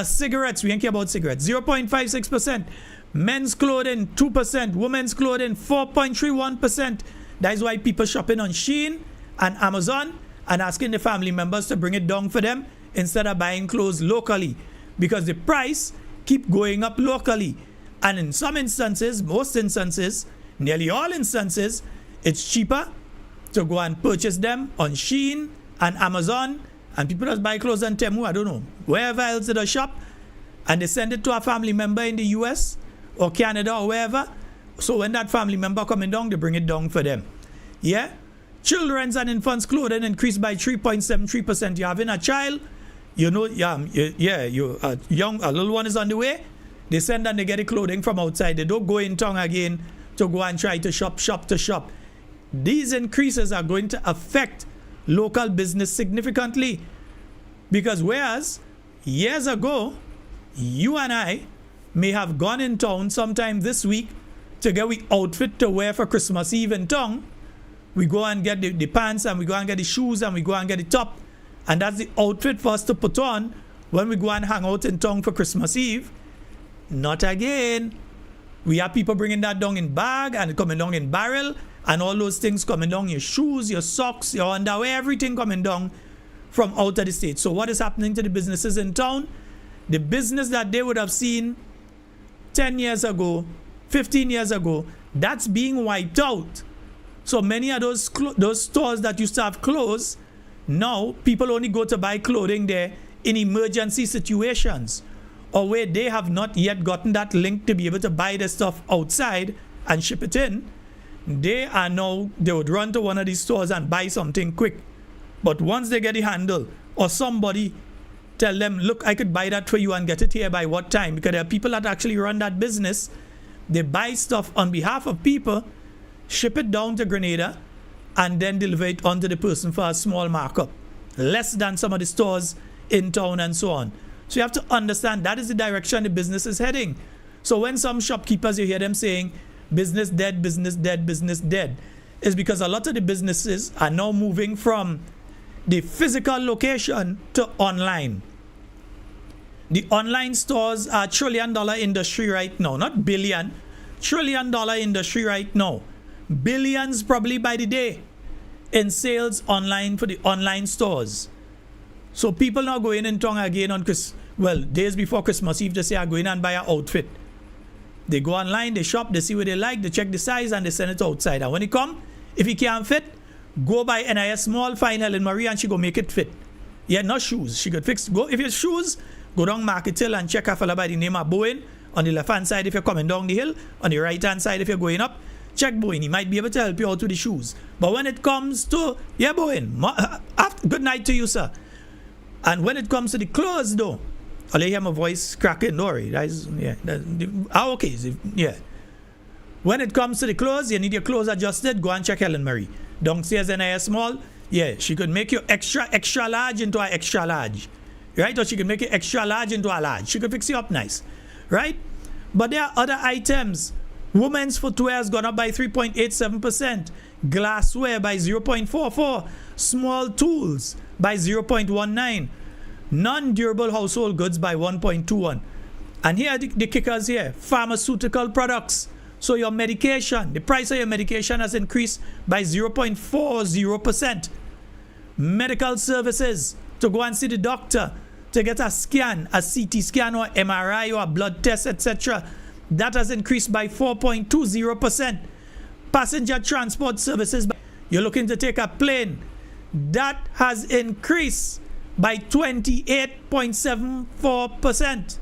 Cigarettes, we ain't care about cigarettes. 0.56%. Men's clothing, 2%. Women's clothing, 4.31%. That is why people shopping on Shein and Amazon and asking the family members to bring it down for them instead of buying clothes locally, because the price keep going up locally. And in some instances, most instances, nearly all instances, it's cheaper to go and purchase them on Shein and Amazon, and people just buy clothes on Temu, I don't know, wherever else they shop, and they send it to a family member in the US or Canada or wherever. So when that family member coming down, they bring it down for them. Yeah? Children's and infants' clothing increased by 3.73%. You're having a child, you know, a little one is on the way. They send and they get the clothing from outside. They don't go in town again to go and try to shop. These increases are going to affect local business significantly, because whereas years ago, you and I may have gone in town sometime this week to get the outfit to wear for Christmas Eve in town. We go and get the pants, and we go and get the shoes, and we go and get the top, and that's the outfit for us to put on when we go and hang out in town for Christmas Eve. Not again. We have people bringing that down in bag and coming down in barrel, and all those things coming down, your shoes, your socks, your underwear, everything coming down from out of the state. So what is happening to the businesses in town? The business that they would have seen 10 years ago, 15 years ago, that's being wiped out. So many of those stores that used to have clothes, now people only go to buy clothing there in emergency situations, or where they have not yet gotten that link to be able to buy the stuff outside and ship it in. they would run to one of these stores and buy something quick. But once they get the handle, or somebody tell them, look, I could buy that for you and get it here by what time? Because there are people that actually run that business. They buy stuff on behalf of people, ship it down to Grenada, and then deliver it onto the person for a small markup, less than some of the stores in town and so on. So you have to understand that is the direction the business is heading. So when some shopkeepers, you hear them saying, business dead, business dead, business dead, is because a lot of the businesses are now moving from the physical location to online. The online stores are $1 trillion industry right now, not billion, $1 trillion industry right now. Billions probably by the day in sales online for the online stores. So people now go in and tongue again on days before Christmas Eve, they say I go in and buy an outfit. They go online, they shop, they see what they like, they check the size and they send it outside. And when it come, if it can't fit, go buy NIS small, find Helen Marie and she go make it fit. Yeah, not shoes. She could fix, go, if it's shoes, go down Market Hill and check a fella by the name of Bowen on the left hand side if you're coming down the hill, on the right hand side if you're going up, check Bowen. He might be able to help you out with the shoes. But when it comes to, yeah, Bowen, good night to you, sir. And when it comes to the clothes though, I'll hear my voice cracking, don't worry. Okay, yeah. When it comes to the clothes, you need your clothes adjusted, go and check Helen Marie. Downstairs NIS small, yeah, she could make you extra large into an extra large. Right? Or she could make it extra large into a large. She could fix you up nice. Right? But there are other items. Women's footwear has gone up by 3.87%. Glassware by 0.44%. Small tools by 0.19%. Non-durable household goods by 1.21%. And here are the kickers here. Pharmaceutical products. So your medication, the price of your medication has increased by 0.40%. Medical services, to go and see the doctor, to get a scan, a CT scan or MRI or a blood test, etc., that has increased by 4.20%. Passenger transport services, you're looking to take a plane, that has increased by 28.74%.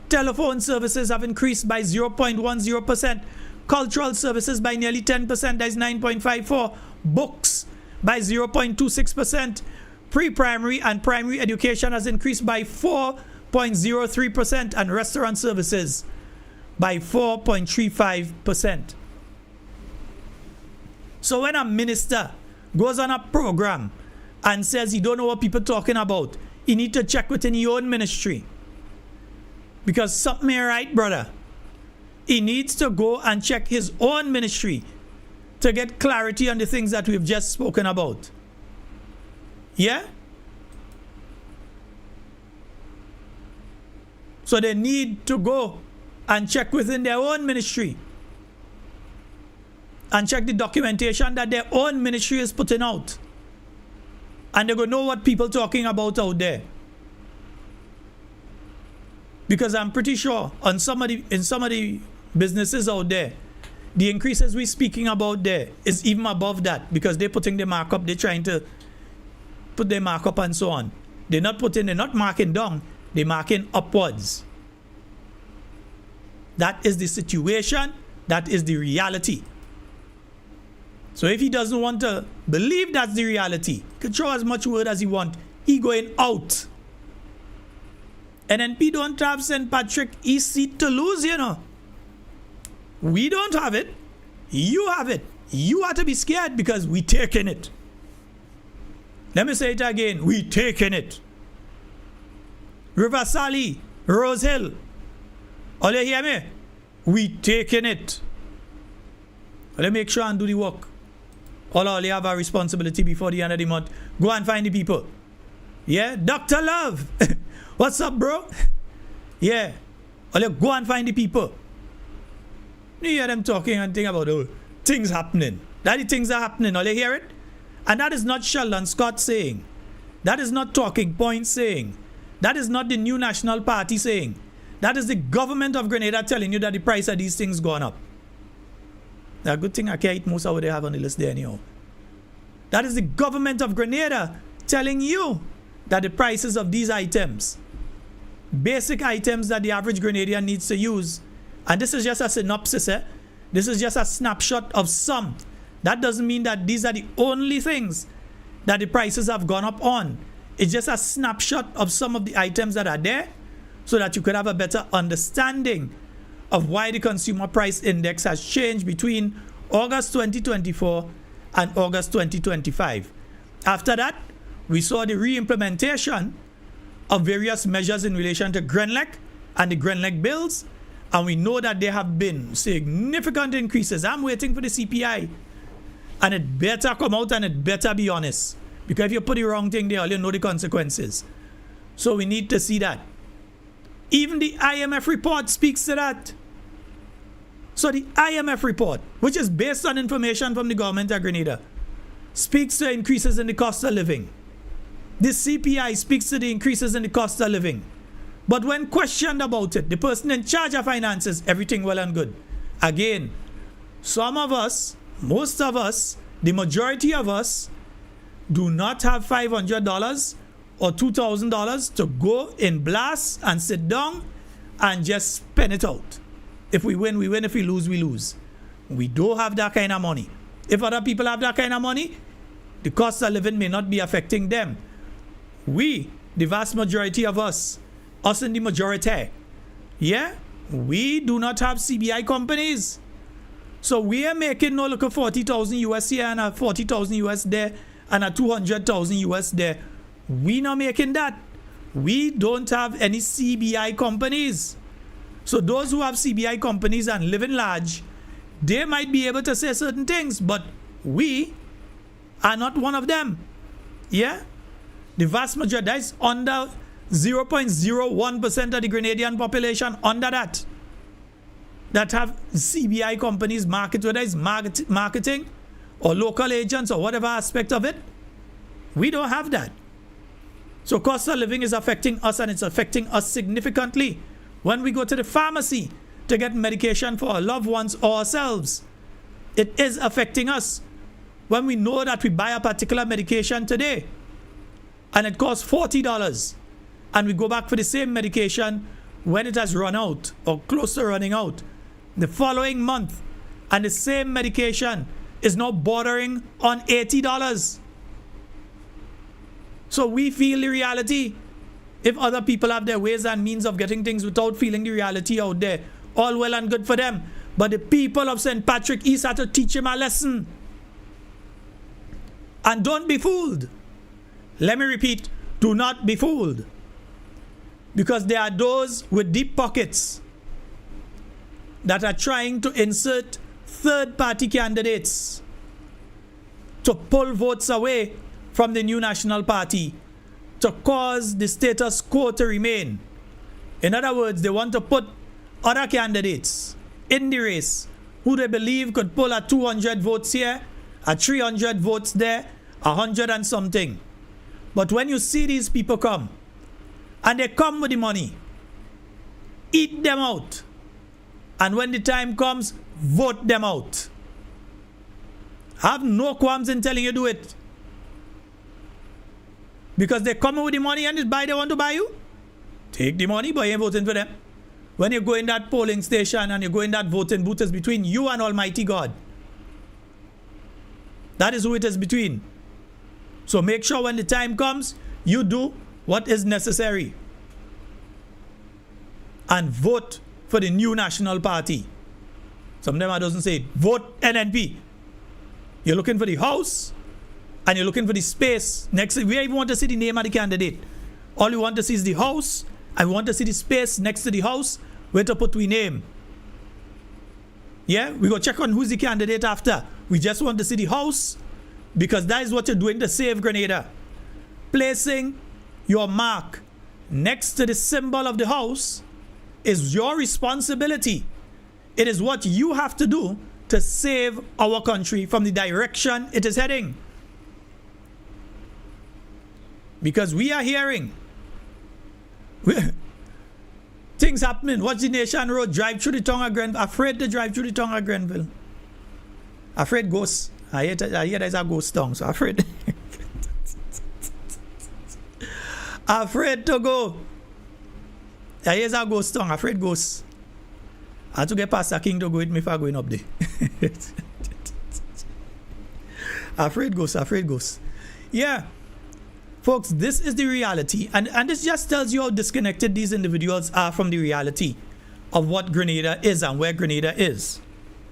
Telephone services have increased by 0.10%. Cultural services by nearly 10%, that is 9.54%. Books by 0.26%. Pre-primary and primary education has increased by 4.03%, and restaurant services by 4.35%. So when a minister goes on a program and says he don't know what people are talking about, he need to check within his own ministry. Because something ain't right, brother. He needs to go and check his own ministry to get clarity on the things that we've just spoken about. Yeah? So they need to go and check within their own ministry and check the documentation that their own ministry is putting out. And they're going to know what people talking about out there. Because I'm pretty sure in some of the businesses out there, the increases we're speaking about there is even above that, because they're putting the markup, they're trying to put their markup and so on. They're not marking down, they're marking upwards. That is the situation, that is the reality. So if he doesn't want to believe that's the reality, he can throw as much word as he wants. He going out. NNP don't have St. Patrick East seat to lose, you know. We don't have it. You have it. You have to be scared because we taking it. Let me say it again. We taking it. River Sally, Rose Hill. All you hear me? We taking it. Let me make sure and do the work. All you have a responsibility before the end of the month. Go and find the people. Yeah? Dr. Love. What's up, bro? Yeah. All you go and find the people. You hear them talking and think about things happening. That the things are happening. All you hear it? And that is not Sheldon Scott saying. That is not Talking Point saying. That is not the New National Party saying. That is the government of Grenada telling you that the price of these things gone up. That's a good thing I can't eat most of what they have on the list there anyhow. That is the government of Grenada telling you that the prices of these items, basic items that the average Grenadian needs to use, and this is just a synopsis, This is just a snapshot of some. That doesn't mean that these are the only things that the prices have gone up on. It's just a snapshot of some of the items that are there so that you could have a better understanding of why the consumer price index has changed between August 2024 and August 2025. After that, we saw the re-implementation of various measures in relation to Grenlec and the Grenlec bills, and we know that there have been significant increases. I'm waiting for the CPI, and it better come out and it better be honest, because if you put the wrong thing there, you know the consequences. So we need to see that. Even the IMF report speaks to that. So the IMF report, which is based on information from the government of Grenada, speaks to increases in the cost of living. The CPI speaks to the increases in the cost of living. But when questioned about it, the person in charge of finances, everything well and good. Again, some of us, most of us, the majority of us, do not have $500 or $2,000 to go in blast and sit down and just spend it out. If we win, we win. If we lose, we lose. We don't have that kind of money. If other people have that kind of money, the cost of living may not be affecting them. We, the vast majority of us in the majority, we do not have CBI companies. So we are making no look at 40,000 US here and a 40,000 US there and a 200,000 US there. We not making that. We don't have any CBI companies. So those who have CBI companies and live in large, they might be able to say certain things, but we are not one of them. Yeah? The vast majority, that is under 0.01% of the Grenadian population, under that have CBI companies, whether it's marketing or local agents or whatever aspect of it. We don't have that. So cost of living is affecting us, and it's affecting us significantly. When we go to the pharmacy to get medication for our loved ones or ourselves, it is affecting us. When we know that we buy a particular medication today and it costs $40, and we go back for the same medication when it has run out or close to running out the following month, and the same medication is now bordering on $80. So we feel the reality. If other people have their ways and means of getting things without feeling the reality out there, all well and good for them. But the people of St. Patrick East had to teach him a lesson. And don't be fooled. Let me repeat, do not be fooled. Because there are those with deep pockets that are trying to insert third-party candidates to pull votes away from the new National Party, to cause the status quo to remain. In other words, they want to put other candidates in the race who they believe could pull a 200 votes here, a 300 votes there, 100 and something. But when you see these people come, and they come with the money, eat them out. And when the time comes, vote them out. I have no qualms in telling you do it. Because they come with the money and it's buy they want to buy you. Take the money, but you ain't voting for them. When you go in that polling station and you go in that voting booth, it's between you and Almighty God. That is who it is between. So make sure when the time comes, you do what is necessary. And vote for the new National Party. Some of them doesn't say, vote NNP. You're looking for the house, and you're looking for the space. Next, we don't even want to see the name of the candidate. All you want to see is the house, and we want to see the space next to the house where to put we name. Yeah, we go check on who's the candidate after. We just want to see the house, because that is what you're doing to save Grenada. Placing your mark next to the symbol of the house is your responsibility. It is what you have to do to save our country from the direction it is heading. Because we are hearing things happening. Watch the Nation Road, drive through the tongue of Grenville. Afraid to drive through the tongue of Grenville. Afraid ghosts. I hear there's a ghost tongue, so afraid. Afraid to go. I hear a ghost tongue, afraid ghosts. I had to get Pastor King to go with me if I'm going up there. Afraid ghosts. Yeah. Folks, this is the reality. And this just tells you how disconnected these individuals are from the reality of what Grenada is and where Grenada is.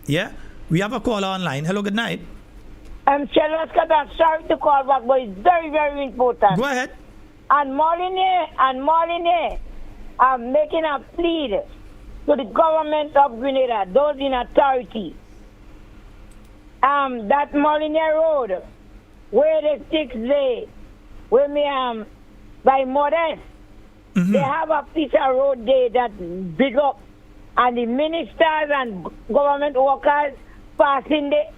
Yeah? We have a caller online. Hello, good night. I'm Sheldon. I'm sorry to call back, but it's very, very important. Go ahead. And Molyneux, I'm making a plea to the government of Grenada, those in authority. That Molyneux Road, where the 6 day, where me by Modest, they have a piece of road there that big up, and the ministers and government workers passing there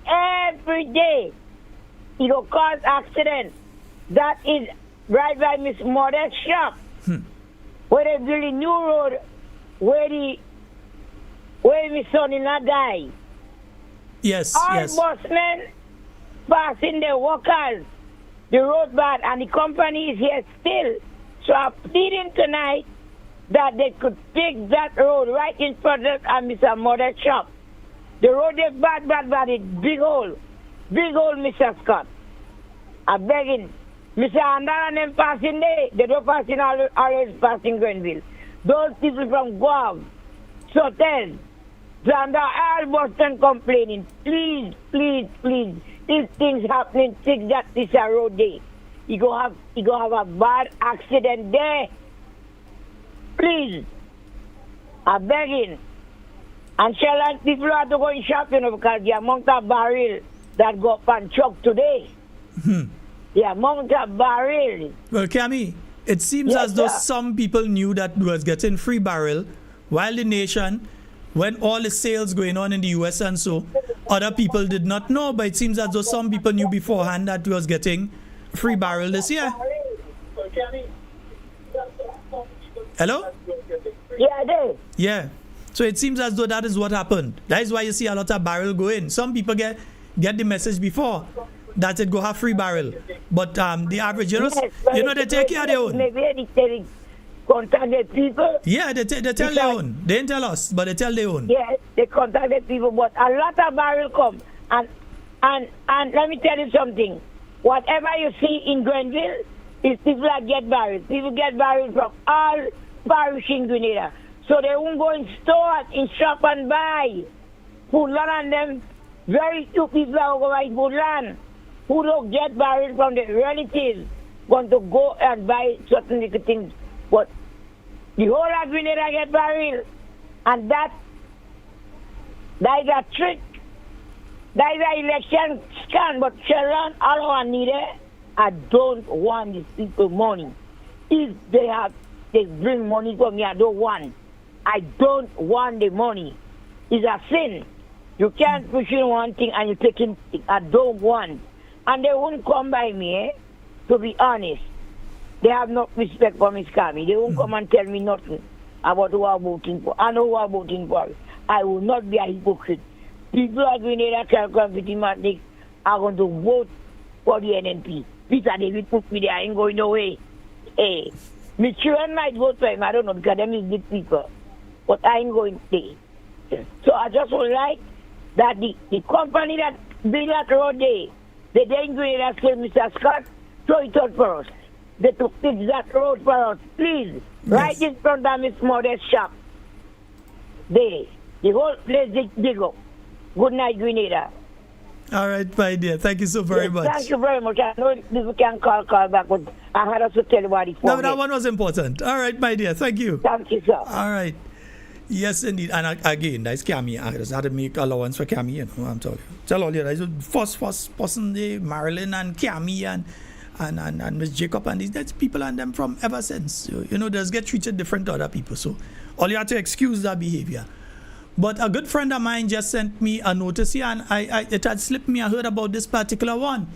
every day. It will cause accidents. That is right by Miss Modest's shop, where they build a new road, where my son-in-law died. Yes, All yes. busmen passing the workers, the road bad, and the company is here still. So I'm pleading tonight that they could fix that road right in front of Mr. Modest's shop. The road is bad, it's big hole, Mr. Scott. I'm begging. Mr. Andal and them passing there, they don't pass in always passing Grenville. Those people from Guam, Sotel, Zanda, all Boston complaining. Please, if things happening, fix that this a road day. You go have a bad accident there. Please. I'm begging. And Sheldon, people have to go in shopping because the amount of barrel that go up and truck today. The amount of barrel. Well, Cammy, it seems as though some people knew that was getting free barrel, while the nation, when all the sales going on in the US and so, other people did not know, but it seems as though some people knew beforehand that was getting free barrel this year. Hello? Yeah, they. Yeah. So it seems as though that is what happened. That is why you see a lot of barrel go in. Some people get the message before that it go have free barrel. But the average, they take care of their own. Maybe they contact the people. Yeah, they tell their own. They didn't tell us, but they tell their own. Yeah, they contact the people, but a lot of barrel come. And let me tell you something. Whatever you see in Grenville is people that get barrels. People get barrels from all parish in Grenada. So they won't go in store, in shop and buy food land, and them very few people are going to buy food land who don't get barrels from the relatives want to go and buy certain little things. But the whole of Grenada get barrels, and that is a trick. That is an election scam. But Sheldon, all I need I don't want these people money. If they bring money for me, I don't want. I don't want the money. It's a sin. You can't push in one thing and you're taking thing. I don't want. And they won't come by me, to be honest. They have no respect for Miss Kami. They won't come and tell me nothing about who I'm voting for. I know who I'm voting for. I will not be a hypocrite. People are going to Carriacou are going to vote for the NNP. Peter David put me there. I ain't going nowhere. Hey, my children might vote for him. I don't know because them is big people. But I ain't going there. So I just would like that the company that built that road there, they didn't go in and say, Mr. Scott, throw it out for us. They to fix that road for us. Please, yes. Right in front of Miss Modest's shop. There. The whole place is dig up. Good night, Grenada. All right, my dear. Thank you so very much. Thank you very much. I know people can call back, but I had us to tell you what it No, that one was important. All right, my dear. Thank you. Thank you, sir. All right. Yes, indeed. And again, that's Cammy. I just had to make allowance for Cammy, you know, I'm telling you. Tell all you, that's the first person there, Marilyn and Cammy and Miss Jacob and these, that's people and them from ever since. You know, they just get treated different to other people. So all you have to excuse that behavior. But a good friend of mine just sent me a notice here, and it had slipped me. I heard about this particular one.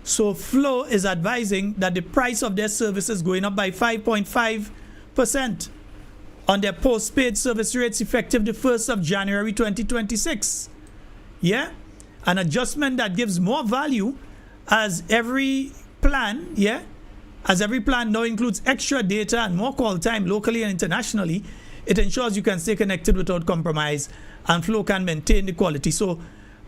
So Flow is advising that the price of their service is going up by 5.5% on their postpaid service rates effective the 1st of January 2026. Yeah? An adjustment that gives more value as every plan, as every plan now includes extra data and more call time locally and internationally, it ensures you can stay connected without compromise and Flow can maintain the quality. So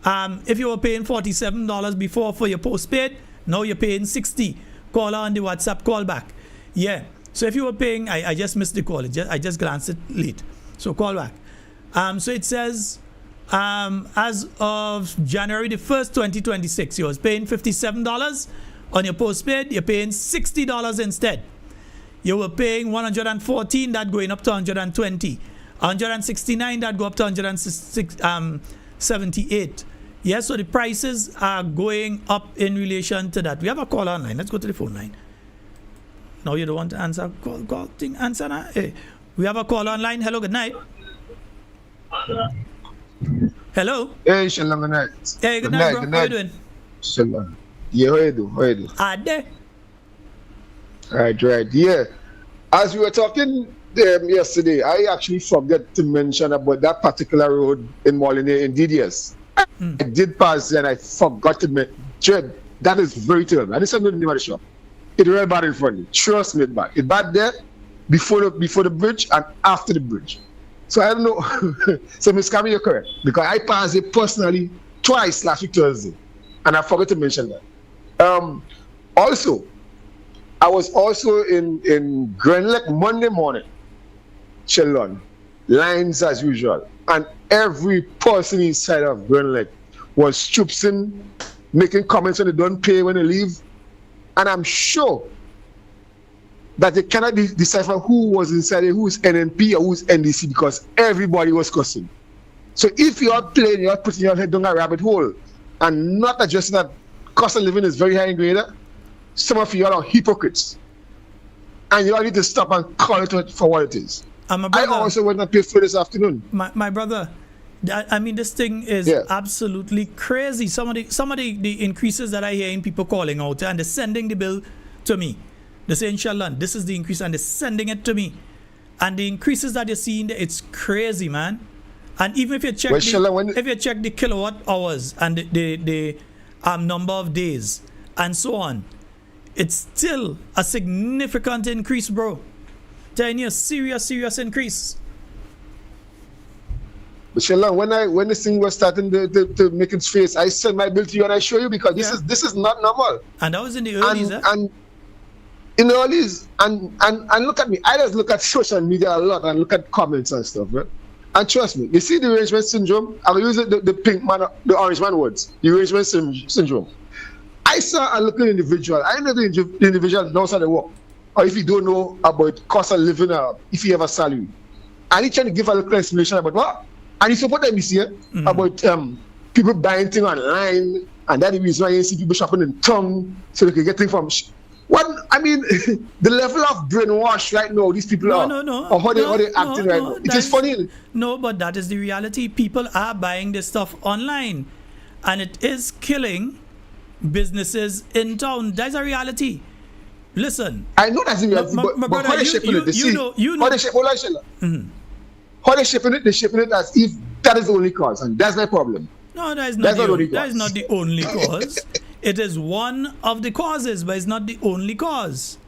if you were paying $47 before for your postpaid, now you're paying $60. Call on the WhatsApp call back. Yeah. So if you were paying, I just missed the call. I just glanced it late. So call back. So it says, as of January the 1st, 2026, you was paying $57 on your postpaid. You're paying $60 instead. You were paying $114, that going up to $120. $169, that go up to $178. Yes, so the prices are going up in relation to that. We have a call online. Let's go to the phone line. No, you don't want to answer call thing. Answer now. Hey, we have a call online. Hello, good night. Hello. Hey, Sheldon, good night. Hey, good night, bro. Good How night. you doing? Sheldon. Yeah, how you do? There. Right. Yeah. As we were talking yesterday, I actually forgot to mention about that particular road in Molineux. Indeed, yes. I did pass and I forgot to mention. That is very terrible. I didn't say nothing about the shop. It's really bad in front of you. Trust me, it's bad. It's bad there before the bridge and after the bridge. So I don't know. So Ms. Kami, you're correct. Because I passed it personally twice last week Thursday. And I forgot to mention that. Also, I was also in Grenada Monday morning, Sheldon, lines as usual. And every person inside of Grenada was stooping, making comments when they don't pay when they leave. And I'm sure that they cannot decipher who was inside it, who is NNP or who is NDC, because everybody was cussing. So if you're playing, you're putting your head down a rabbit hole and not addressing that cost of living is very high in Grenada, some of you are hypocrites. And you all need to stop and call it for what it is. I also went and paid for this afternoon. My brother, I mean, this thing is absolutely crazy. Some of the increases that I hear in people calling out, and they're sending the bill to me. They're saying, Sheldon, this is the increase, and they're sending it to me. And the increases that you're seeing there, it's crazy, man. And even if you check if you check the kilowatt hours and the number of days and so on, it's still a significant increase, bro. Telling you, a serious increase. But Sheldon, when this thing was starting to make its face, I sent my bill to you and I show you because this is not normal. And that was in the earlies, and in the earlies, and look at me. I just look at social media a lot and look at comments and stuff, right? And trust me, you see the arrangement syndrome. I'll use the pink man, the orange man words. The arrangement syndrome. I saw a looking individual. I know the individual knows how to work, or if you don't know about cost of living, if you have a salary, and he trying to give a little explanation about what. And he support them this year about people buying things online, and that's the reason why you see people shopping in town so they can get things from. I mean, the level of brainwash right now, these people are, or how they acting right now. It is funny. No, but that is the reality. People are buying this stuff online, and it is killing businesses in town. That's a reality. Listen, I know that's the reality, but how they shipping it? How they shipping it? They're shipping it as if that is the only cause, and that's my problem. No, that is not the only cause. It is one of the causes, but it's not the only cause.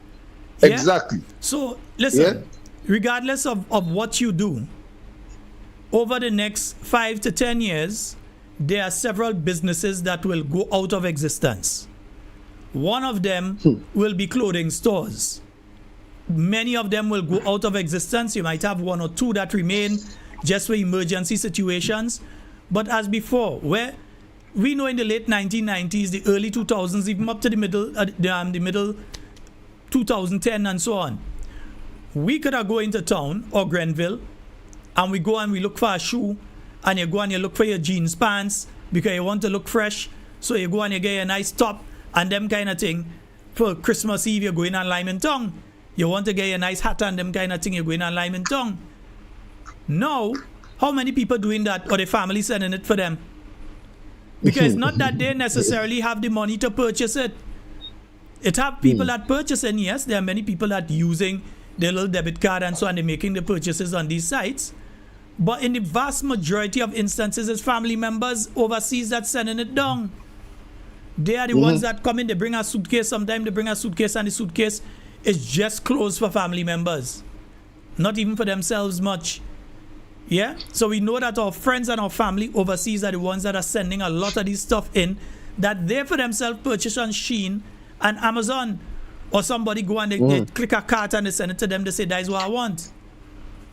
Yeah? Exactly. So, listen, regardless of what you do, over the next 5 to 10 years, there are several businesses that will go out of existence. One of them will be clothing stores. Many of them will go out of existence. You might have one or two that remain just for emergency situations. But as before, where we know in the late 1990s, the early 2000s, even up to the middle 2010 and so on, we could have go into town or Grenville and we go and we look for a shoe, and you go and you look for your jeans pants because you want to look fresh. So you go and you get a nice top and them kind of thing. For Christmas Eve, you're going on Lyman Tongue. You want to get a nice hat and them kind of thing, you're going on Lyman Tongue. Now, how many people doing that, or the family sending it for them? Because it's not that they necessarily have the money to purchase it. It have people that purchase, and yes, there are many people that using their little debit card and so on, they're making the purchases on these sites. But in the vast majority of instances, it's family members overseas that's sending it down. They are the ones that come in, they bring a suitcase. Sometimes they bring a suitcase and the suitcase is just clothes for family members. not even for themselves much. Yeah, so we know that our friends and our family overseas are the ones that are sending a lot of this stuff in that they for themselves purchase on Shein and Amazon, or somebody go and they click a cart and they send it to them. They say that is what I want.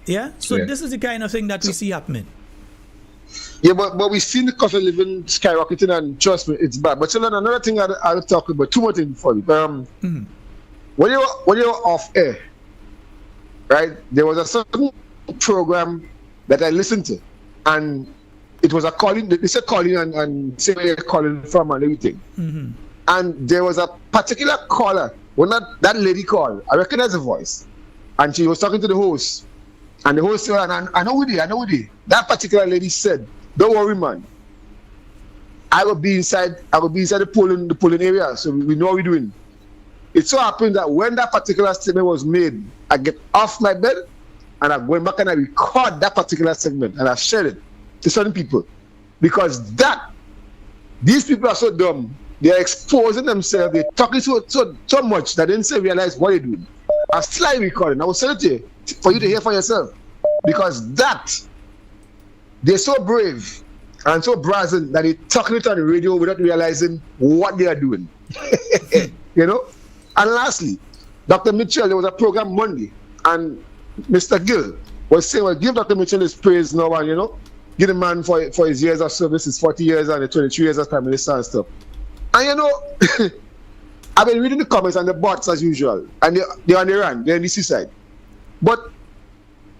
Yeah, so this is the kind of thing that we see happening. Yeah, but we've seen the cost of living skyrocketing, and trust me, it's bad. But so another thing I'll talk about, two more things for you. When you were off air, right, there was a certain program that I listened to, and it was a calling. They said calling and say where you're calling from and everything. And there was a particular caller. When that lady called, I recognized the voice, and she was talking to the host. And the host said, I know who they. That particular lady said, "Don't worry, man. I will be inside the polling area, so we know what we're doing." It so happened that when that particular statement was made, I get off my bed and I went back and I record that particular segment and I shared it to certain people, because these people are so dumb. They are exposing themselves. They're talking so much that they didn't realize what they're doing. I slightly recording. I will send it to you for you to hear for yourself, because they're so brave and so brazen that they're talking it on the radio without realizing what they are doing. You know? And lastly, Dr. Mitchell, there was a program Monday, and Mr. Gill was saying, well, give Dr. Mitchell his praise now, and, you know, give the man for his years of service, his 40 years and the 23 years as Prime Minister and stuff. And, you know, I've been reading the comments and the bots as usual, and they're on the run, they're on the seaside. But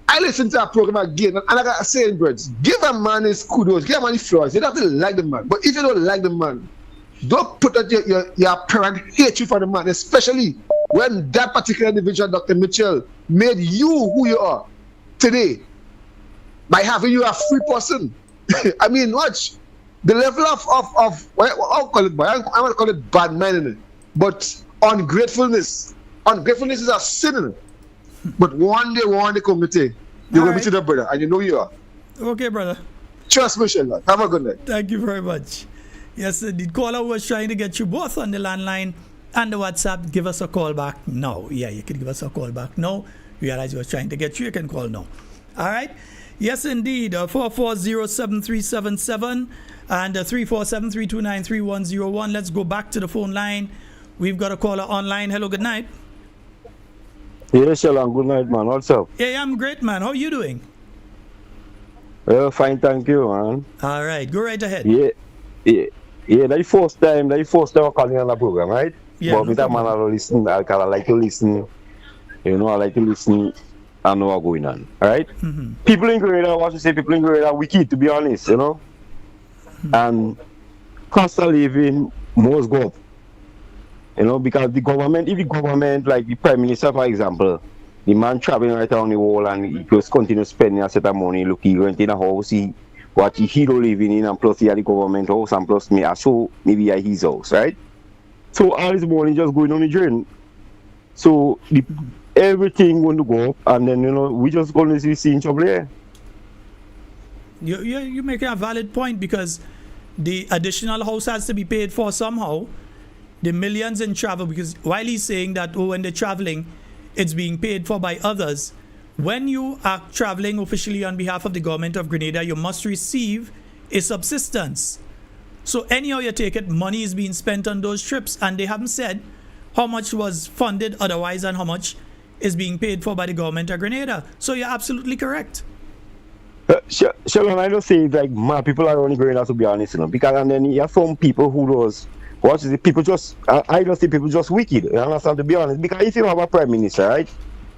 I listened to that program again, and I got saying, Brits, give a man his kudos, give a man his flowers. You don't have to like the man. But if you don't like the man, don't put out your apparent hatred for the man, especially when that particular individual, Dr. Mitchell, made you who you are today by having you a free person. I mean, watch the level of I'll call it, I want to call it bad man, but ungratefulness. Ungratefulness is a sin. But one day come to you're going to meet your brother, and you know you are. Okay, brother. Trust me, Sheldon. Have a good night. Thank you very much. Yes, the caller was trying to get you both on the landline and the WhatsApp. Give us a call back now. Yeah, you can give us a call back now. Realize you was trying to get you can call now. All right. Yes, indeed. 440-7377 and 347-329-3101. Let's go back to the phone line. We've got a caller online. Hello, good night. Yes, Sheldon. Good night, man. What's up? Yeah, I'm great, man. How are you doing? Fine, thank you, man. All right, go right ahead. Yeah. That's the first time I'm calling on the program, right? Yeah, but with that man, I listen. I like to listen. You know, I like to listen and know what's going on. All right? People in Grenada, what you say, people in Grenada are wicked, to be honest, you know? And cost of living must go up. You know, because the government, like the Prime Minister, for example, the man traveling right around the world and he just continue spending a set of money, look, he renting a house, what he don't living in, and plus he had the government house, and plus me, so maybe at his house, right? So all this money just going on the drain. So everything going to go up, and then, you know, we just going to see in trouble here. You make a valid point, because the additional house has to be paid for somehow. The millions in travel, because while he's saying that when they're traveling, it's being paid for by others. When you are traveling officially on behalf of the government of Grenada, you must receive a subsistence. So anyhow you take it, money is being spent on those trips, and they haven't said how much was funded otherwise and how much is being paid for by the government of Grenada. So you're absolutely correct. Sheldon, I don't say like my people are only Grenada, to be honest, you know, because and then you have some people who was what is it? People just I don't say people just wicked. You understand, to be honest, because if you have a prime minister, right,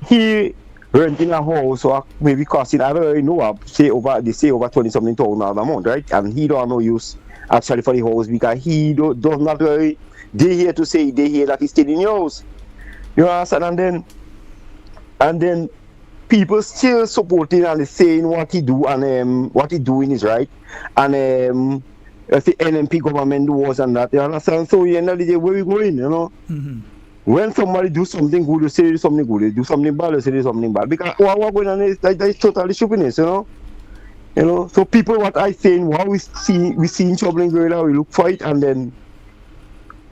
he renting a house or maybe costing, I don't really know, say over 20-something thousand a month, right? And he don't have no use actually for the house, because he does not really they here to say they hear that he's staying in your house. You understand? And then people still supporting and saying what he do, and what he doing is right. And the NMP government was and that, you understand? So you know the way we going, you know. When somebody do something good, you say something good. They do something bad, you say something bad. Because what going on is that is totally stupidness, you know. You know. So people, what I saying, what we see in trouble in Grenada, we look for it, and then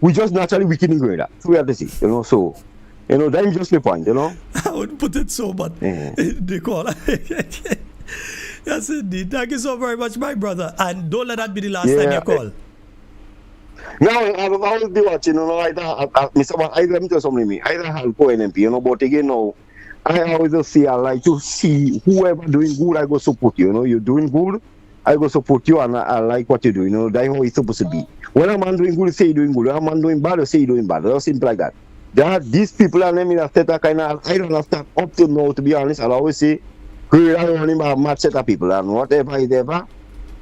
we just naturally wicked in Grenada. So we have to see, you know. So You know, that's just my point, you know. I wouldn't put it so, but they call. Yes, indeed. Thank you so very much, my brother. And don't let that be the last time you call. No, I was always be watching, you know, Mr. Man, let me tell something, I don't have NP, you know, but again, now, I always just say, I like to see whoever doing good, I go support you, you know, you're doing good, I go support you, and I like what you do, you know, that's how it's supposed to be. When a man doing good, say he's doing good. When a man doing bad, say he's doing bad. It's simple like that. There are these people and them in a state of kind of, I don't understand up to now, to be honest. I always say, I don't have much set of people and whatever is ever,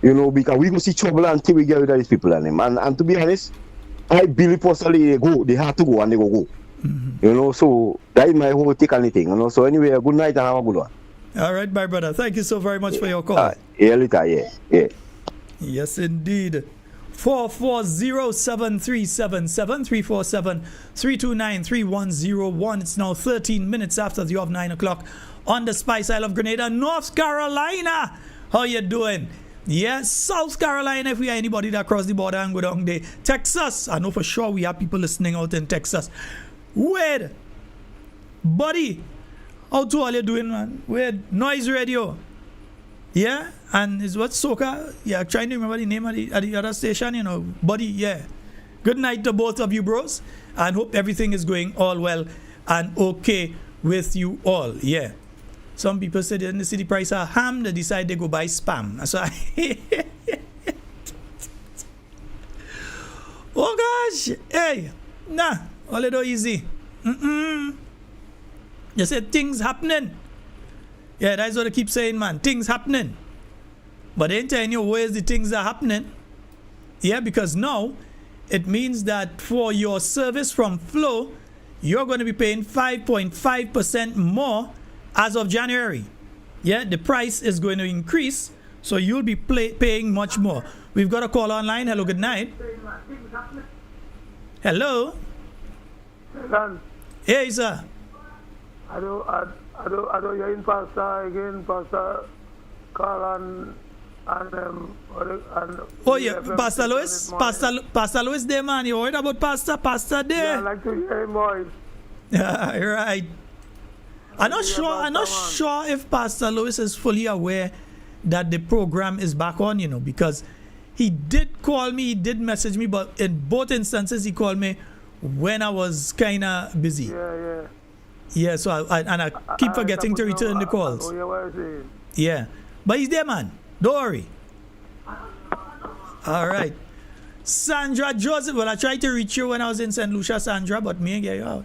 you know, because we go see trouble until we get rid of these people and them. And to be honest, I believe personally they have to go and they go. Mm-hmm. You know, so that is my whole take on the thing, you know. So anyway, good night and have a good one. All right, my brother. Thank you so very much for your call. Later, yeah. Yes, indeed. 440-7377 347-329-3101. It's now 13 minutes after the hour of 9 o'clock on the Spice Isle of Grenada, North Carolina. How you doing? Yes, South Carolina, if we have anybody that cross the border and go down there. Texas, I know for sure we have people listening out in Texas. Wade, buddy, how to all you doing, man? Wade, Noise Radio. Yeah, and is what Soca? Yeah, trying to remember the name of the other station, you know, buddy. Yeah. Good night to both of you, bros, and hope everything is going all well and okay with you all. Yeah. Some people say they didn't see the price of ham, they decide they go buy spam. That's why. Oh gosh, hey, nah, all it easy. You said things happening. Yeah, that's what I keep saying, man. Things happening. But they ain't telling you where's the things that are happening. Yeah, because now it means that for your service from Flow, you're going to be paying 5.5% more as of January. Yeah, the price is going to increase, so you'll be paying much more. We've got a call online. Hello, good night. Hello. Hey, sir. I don't hear in Pastor again, Pastor Carl and oh yeah, Pastor Louis, Pastor Louis there, man. You worried about Pastor there? Yeah, I like to hear him voice. Yeah, right. I'm not sure if Pastor Louis is fully aware that the program is back on, you know, because he did call me, he did message me, but in both instances he called me when I was kind of busy. Yeah, so I keep forgetting to return the calls. Yeah, but he's there, man. Don't worry. All right. Sandra Joseph. Well, I tried to reach you when I was in St. Lucia, Sandra, but me and you.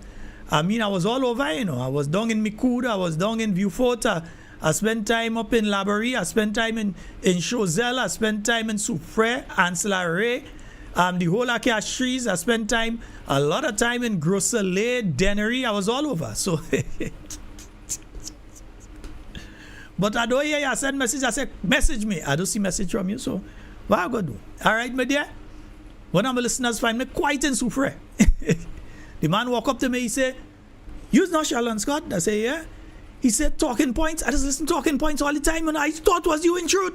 I mean, I was all over, you know. I was down in Mikuda. I was down in Vieux-Fort. I spent time up in Laborie. I spent time in Choiseul. I spent time in Soufrière, Ancelaray, the whole Acacias. I spent a lot of time in Gros Soleil, Dennery. I was all over. So, but I don't hear you. I send message. I said, message me. I don't see message from you. So, what I going to do? All right, my dear. One of my listeners find me quiet in Soufrière. The man walk up to me, he said, "You's not Sheldon Scott?" I say, "Yeah." He said, "Talking Points." I just listen to Talking Points all the time, and I thought was you in truth.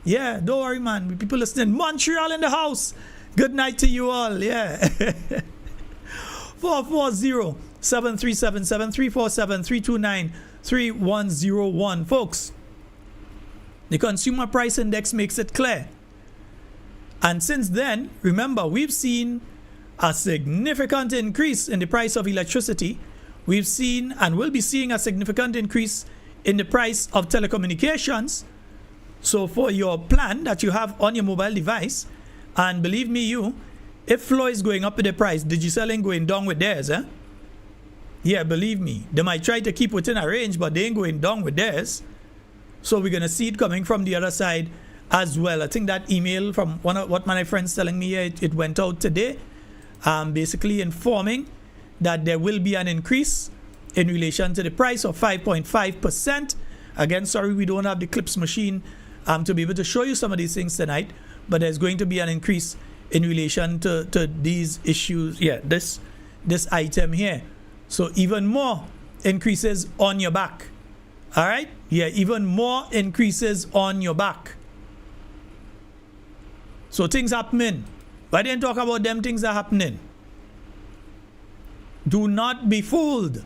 Yeah, don't worry, man. People listening. Montreal in the house. Good night to you all. Yeah. 440-7377-347-329-3101. Folks, the Consumer Price Index makes it clear. And since then, remember, we've seen a significant increase in the price of electricity. We've seen and will be seeing a significant increase in the price of telecommunications. So for your plan that you have on your mobile device, and believe me, if Flow is going up with the price, Digicel ain't going down with theirs, eh? Yeah, believe me. They might try to keep within a range, but they ain't going down with theirs. So we're going to see it coming from the other side as well. I think that email from one of what my friends telling me, it went out today, basically informing that there will be an increase in relation to the price of 5.5%. Again, sorry, we don't have the clips machine to be able to show you some of these things tonight, but there's going to be an increase in relation to these issues. Yeah, this item here. So even more increases on your back. All right? Yeah, even more increases on your back. So things happening. Why didn't talk about them things are happening? Do not be fooled.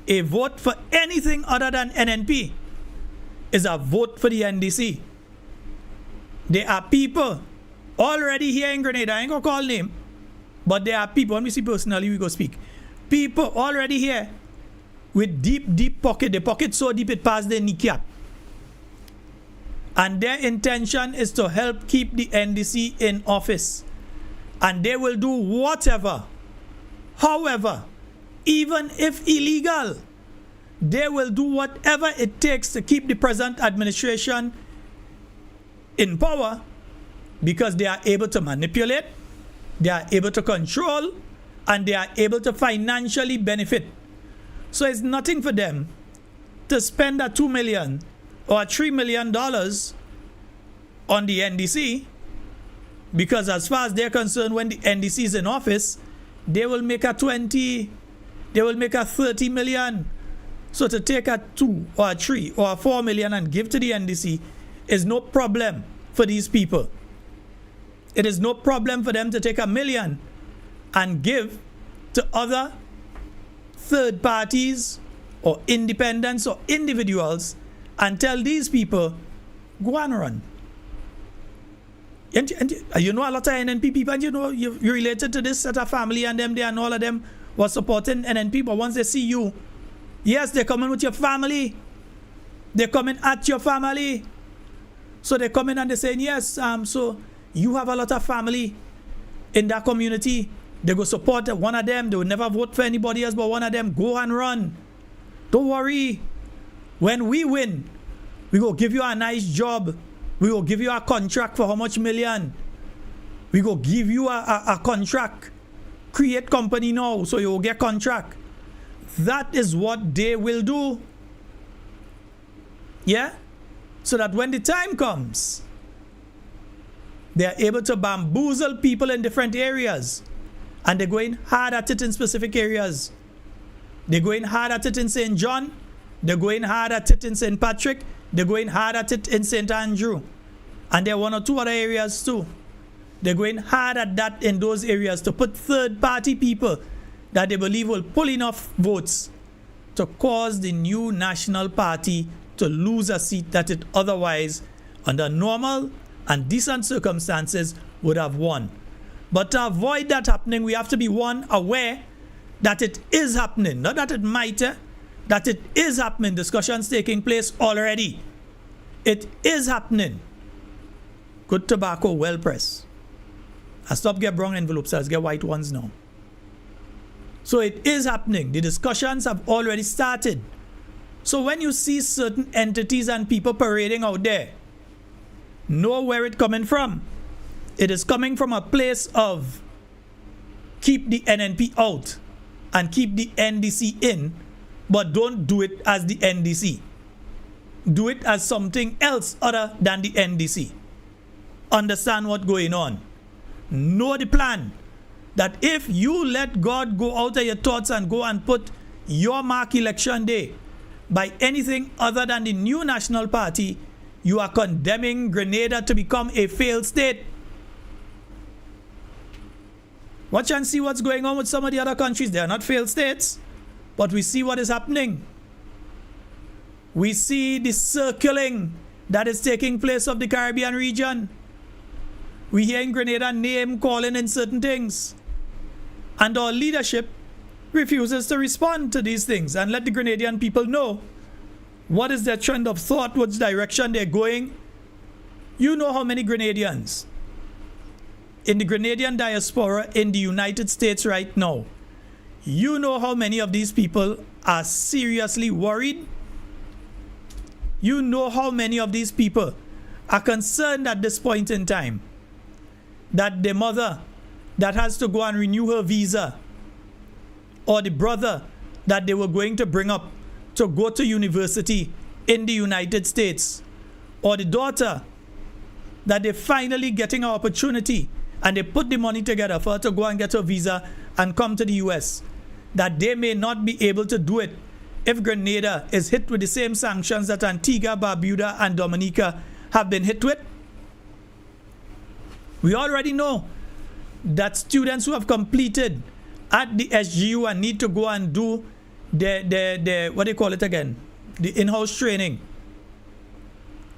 A vote for anything other than NNP is a vote for the NDC. There are people already here in Grenada, I ain't gonna call name, but there are people, let me see personally, we go speak. People already here with deep pocket, the pocket so deep it past their kneecap. And their intention is to help keep the NDC in office. And they will do whatever, however, even if illegal, they will do whatever it takes to keep the present administration in power, because they are able to manipulate, they are able to control, and they are able to financially benefit. So it's nothing for them to spend a $2 million or $3 million on the NDC, because as far as they're concerned, when the NDC is in office, they will make a 30 million. So to take a 2 or a 3 or a 4 million and give to the NDC is no problem for these people. It is no problem for them to take $1 million and give to other third parties or independents or individuals and tell these people, go and run. And you know a lot of NNP people, and you know you're related to this set of family and them there, and all of them was supporting NNP, but once they see you, yes, they're coming with your family. They're coming at your family. So they come in and they're saying, yes, so you have a lot of family in that community. They go support one of them. They will never vote for anybody else but one of them. Go and run. Don't worry. When we win, we will give you a nice job. We will give you a contract for how much million. We will give you a contract. Create company now so you will get contract. That is what they will do. Yeah? So that when the time comes, they are able to bamboozle people in different areas. And they're going hard at it in specific areas. They're going hard at it in St. John. They're going hard at it in St. Patrick. They're going hard at it in St. Andrew. And there are 1 or 2 other areas too. They're going hard at that in those areas to put third-party people that they believe will pull enough votes to cause the new National Party to lose a seat that it otherwise, under normal and decent circumstances, would have won. But to avoid that happening, we have to be, one, aware that it is happening. Not that it might, that it is happening. Discussions taking place already. It is happening. Good tobacco, well pressed. I stop get brown envelopes, let's get white ones now. So it is happening. The discussions have already started. So when you see certain entities and people parading out there, know where it's coming from. It is coming from a place of keep the NNP out and keep the NDC in, but don't do it as the NDC. Do it as something else other than the NDC. Understand what's going on. Know the plan. That if you let God go out of your thoughts and go and put your mark election day by anything other than the new National Party, you are condemning Grenada to become a failed state. Watch and see what's going on with some of the other countries. They are not failed states, but we see what is happening. We see the circling that is taking place of the Caribbean region. We hear in Grenada name calling in certain things. And our leadership refuses to respond to these things and let the Grenadian people know what is their trend of thought, which direction they're going. You know how many Grenadians in the Grenadian diaspora in the United States right now, you know how many of these people are seriously worried. You know how many of these people are concerned at this point in time that the mother that has to go and renew her visa, or the brother that they were going to bring up to go to university in the United States, or the daughter that they're finally getting an opportunity and they put the money together for her to go and get her visa and come to the US, that they may not be able to do it if Grenada is hit with the same sanctions that Antigua, Barbuda, and Dominica have been hit with. We already know that students who have completed at the SGU and need to go and do the what they call it again, the in-house training,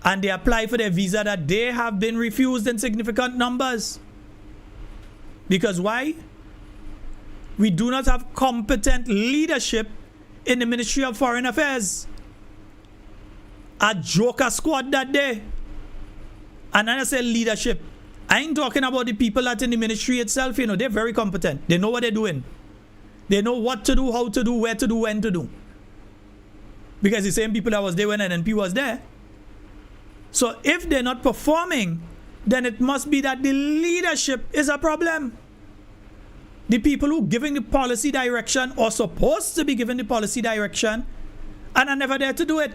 and they apply for their visa, that they have been refused in significant numbers. Because why? We do not have competent leadership in the Ministry of Foreign Affairs. A joker squad that day. And when I say leadership, I ain't talking about the people that in the ministry itself. You know, they're very competent. They know what they're doing. They know what to do, how to do, where to do, when to do. Because the same people that was there when an NP was there. So if they're not performing, then it must be that the leadership is a problem. The people who giving the policy direction or supposed to be giving the policy direction and are never there to do it,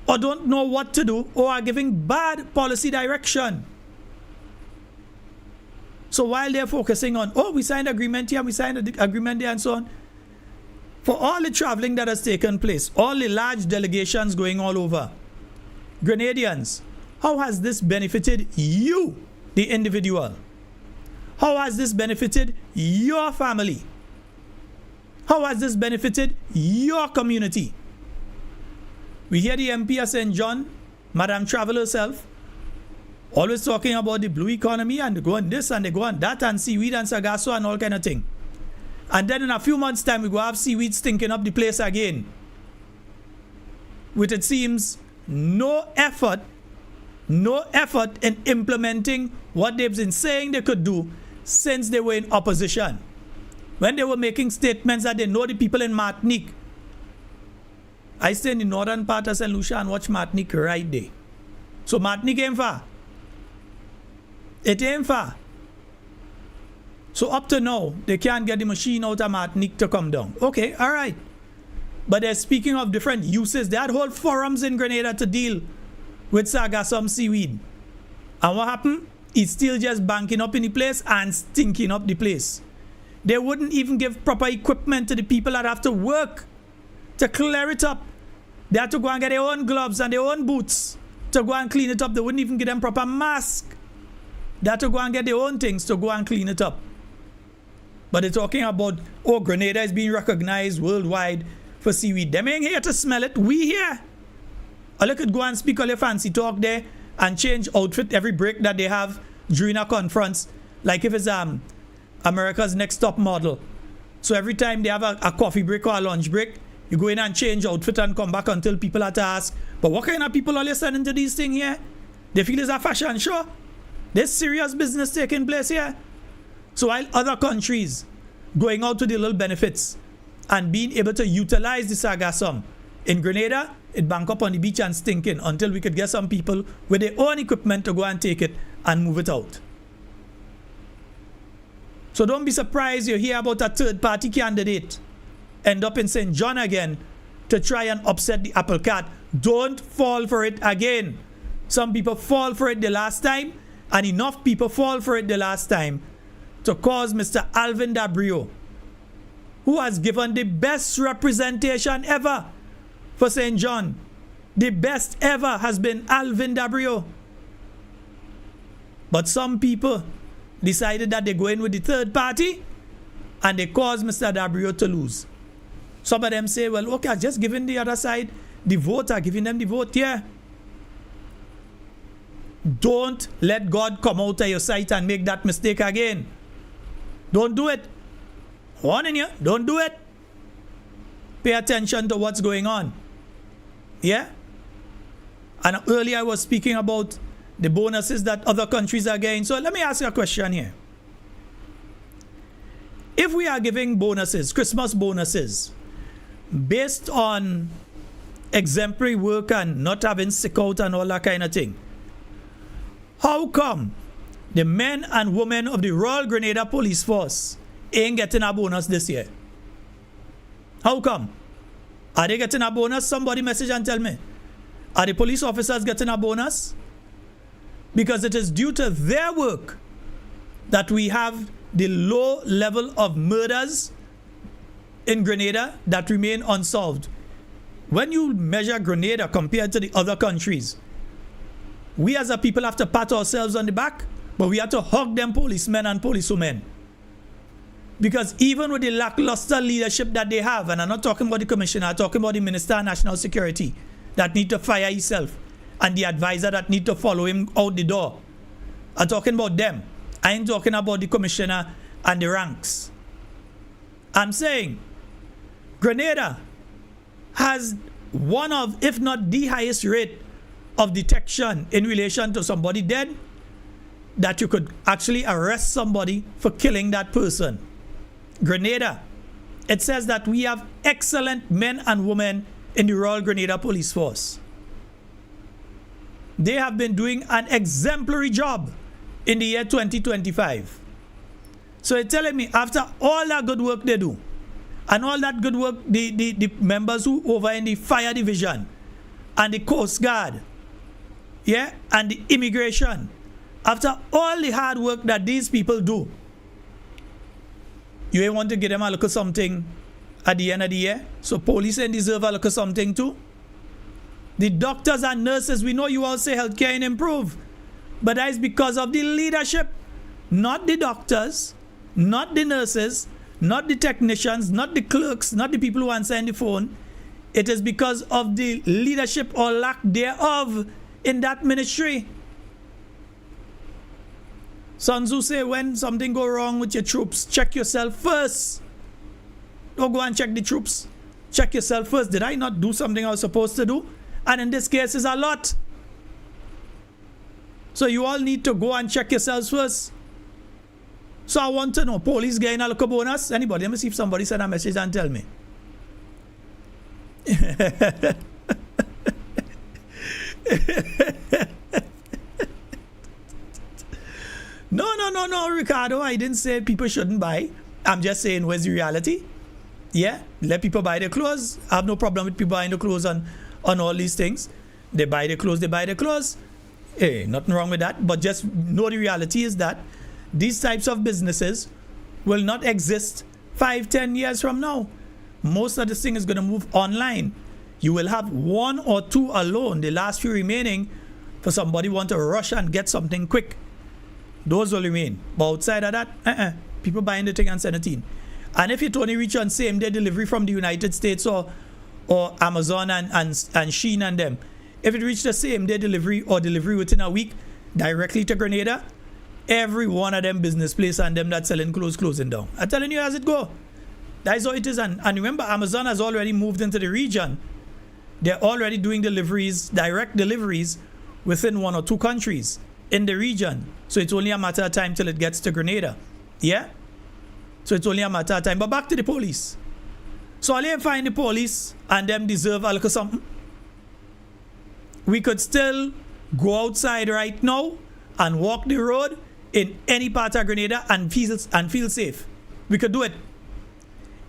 or don't know what to do, or are giving bad policy direction. So while they're focusing on, oh, we signed agreement here, we signed an agreement there, and so on, for all the traveling that has taken place, all the large delegations going all over, Grenadians, how has this benefited you, the individual? How has this benefited your family? How has this benefited your community? We hear the MP of St. John, Madam Travel herself, always talking about the blue economy, and they go on this and they go on that, and seaweed and sagasso and all kind of thing. And then in a few months' time, we go have seaweed stinking up the place again. With, it seems, no effort in implementing what they've been saying they could do since they were in opposition. When they were making statements that they know the people in Martinique. I stay in the northern part of St. Lucia and watch Martinique right there. So Martinique ain't far. It ain't far. So up to now, they can't get the machine out of Martinique to come down. Okay, all right. But they're speaking of different uses. They had whole forums in Grenada to deal with sargassum seaweed. And what happened? It's still just banking up in the place and stinking up the place. They wouldn't even give proper equipment to the people that have to work to clear it up. They had to go and get their own gloves and their own boots to go and clean it up. They wouldn't even give them proper mask. They had to go and get their own things to go and clean it up. But they're talking about, oh, Grenada is being recognized worldwide for seaweed. Them ain't here to smell it. We here. Or look at go and speak all your fancy talk there and change outfit every break that they have during a conference. Like if it's America's Next Top Model. So every time they have a coffee break or a lunch break, you go in and change outfit and come back until people have to ask, but what kind of people are listening to these things here? They feel it's a fashion show. There's serious business taking place here. So while other countries going out to the little benefits and being able to utilize the sargassum, in Grenada, it bank up on the beach and stinking until we could get some people with their own equipment to go and take it and move it out. So don't be surprised you hear about a third party candidate end up in St. John again to try and upset the apple cart. Don't fall for it again. Some people fall for it the last time, and enough people fall for it the last time to cause Mr. Alvin Dabrio, who has given the best representation ever for St. John. The best ever has been Alvin Dabrio. But some people decided that they go in with the third party and they cause Mr. Dabrio to lose. Some of them say, well, okay, just giving the other side the vote, giving them the vote, yeah. Don't let God come out of your sight and make that mistake again. Don't do it. Warning you, don't do it. Pay attention to what's going on. Yeah? And earlier I was speaking about the bonuses that other countries are getting. So let me ask you a question here. If we are giving bonuses, Christmas bonuses, based on exemplary work and not having sick out and all that kind of thing, how come the men and women of the Royal Grenada Police Force ain't getting a bonus this year? How come? Are they getting a bonus? Somebody message and tell me. Are the police officers getting a bonus? Because it is due to their work that we have the low level of murders in Grenada that remain unsolved. When you measure Grenada compared to the other countries, we as a people have to pat ourselves on the back, but we have to hug them policemen and policewomen. Because even with the lackluster leadership that they have, and I'm not talking about the commissioner, I'm talking about the Minister of National Security that need to fire himself and the advisor that need to follow him out the door. I'm talking about them. I ain't talking about the commissioner and the ranks. I'm saying Grenada has one of, if not the highest rate of detection in relation to somebody dead, that you could actually arrest somebody for killing that person. Grenada. It says that we have excellent men and women in the Royal Grenada Police Force. They have been doing an exemplary job in the year 2025. So you're telling me after all that good work they do, and all that good work the members who over in the fire division and the Coast Guard, yeah, and the immigration, after all the hard work that these people do, you ain't want to give them a look at something at the end of the year? So police ain't deserve a look at something too? The doctors and nurses, we know you all say healthcare ain't improve, but that is because of the leadership, not the doctors, not the nurses, not the technicians, not the clerks, not the people who answer the phone. It is because of the leadership or lack thereof in that ministry. Sun Tzu say when something go wrong with your troops, check yourself first. Don't go and check the troops. Check yourself first. Did I not do something I was supposed to do? And in this case, it's a lot. So you all need to go and check yourselves first. So I want to know, police getting a local bonus? Anybody? Let me see if somebody send a message and tell me. No, Ricardo. I didn't say people shouldn't buy. I'm just saying, where's the reality? Yeah, let people buy their clothes. I have no problem with people buying the clothes on all these things. They buy their clothes. Hey, nothing wrong with that. But just know the reality is that these types of businesses will not exist 5-10 years from now. Most of this thing is going to move online. You will have one or two alone, the last few remaining, for somebody want to rush and get something quick. Those will remain. But outside of that, people buying the thing and send it in. And if it only reach on same day delivery from the United States or Amazon and Shein and them, if it reach the same day delivery or delivery within a week directly to Grenada, every one of them business place and them that selling clothes closing down. I'm telling you as it go. That is how it is. And remember, Amazon has already moved into the region. They're already doing deliveries, direct deliveries within 1 or 2 countries in the region. So it's only a matter of time till it gets to Grenada. Yeah? So it's only a matter of time. But back to the police. So I'll even find the police and them deserve a little something. We could still go outside right now and walk the road in any part of Grenada and feel safe. We could do it.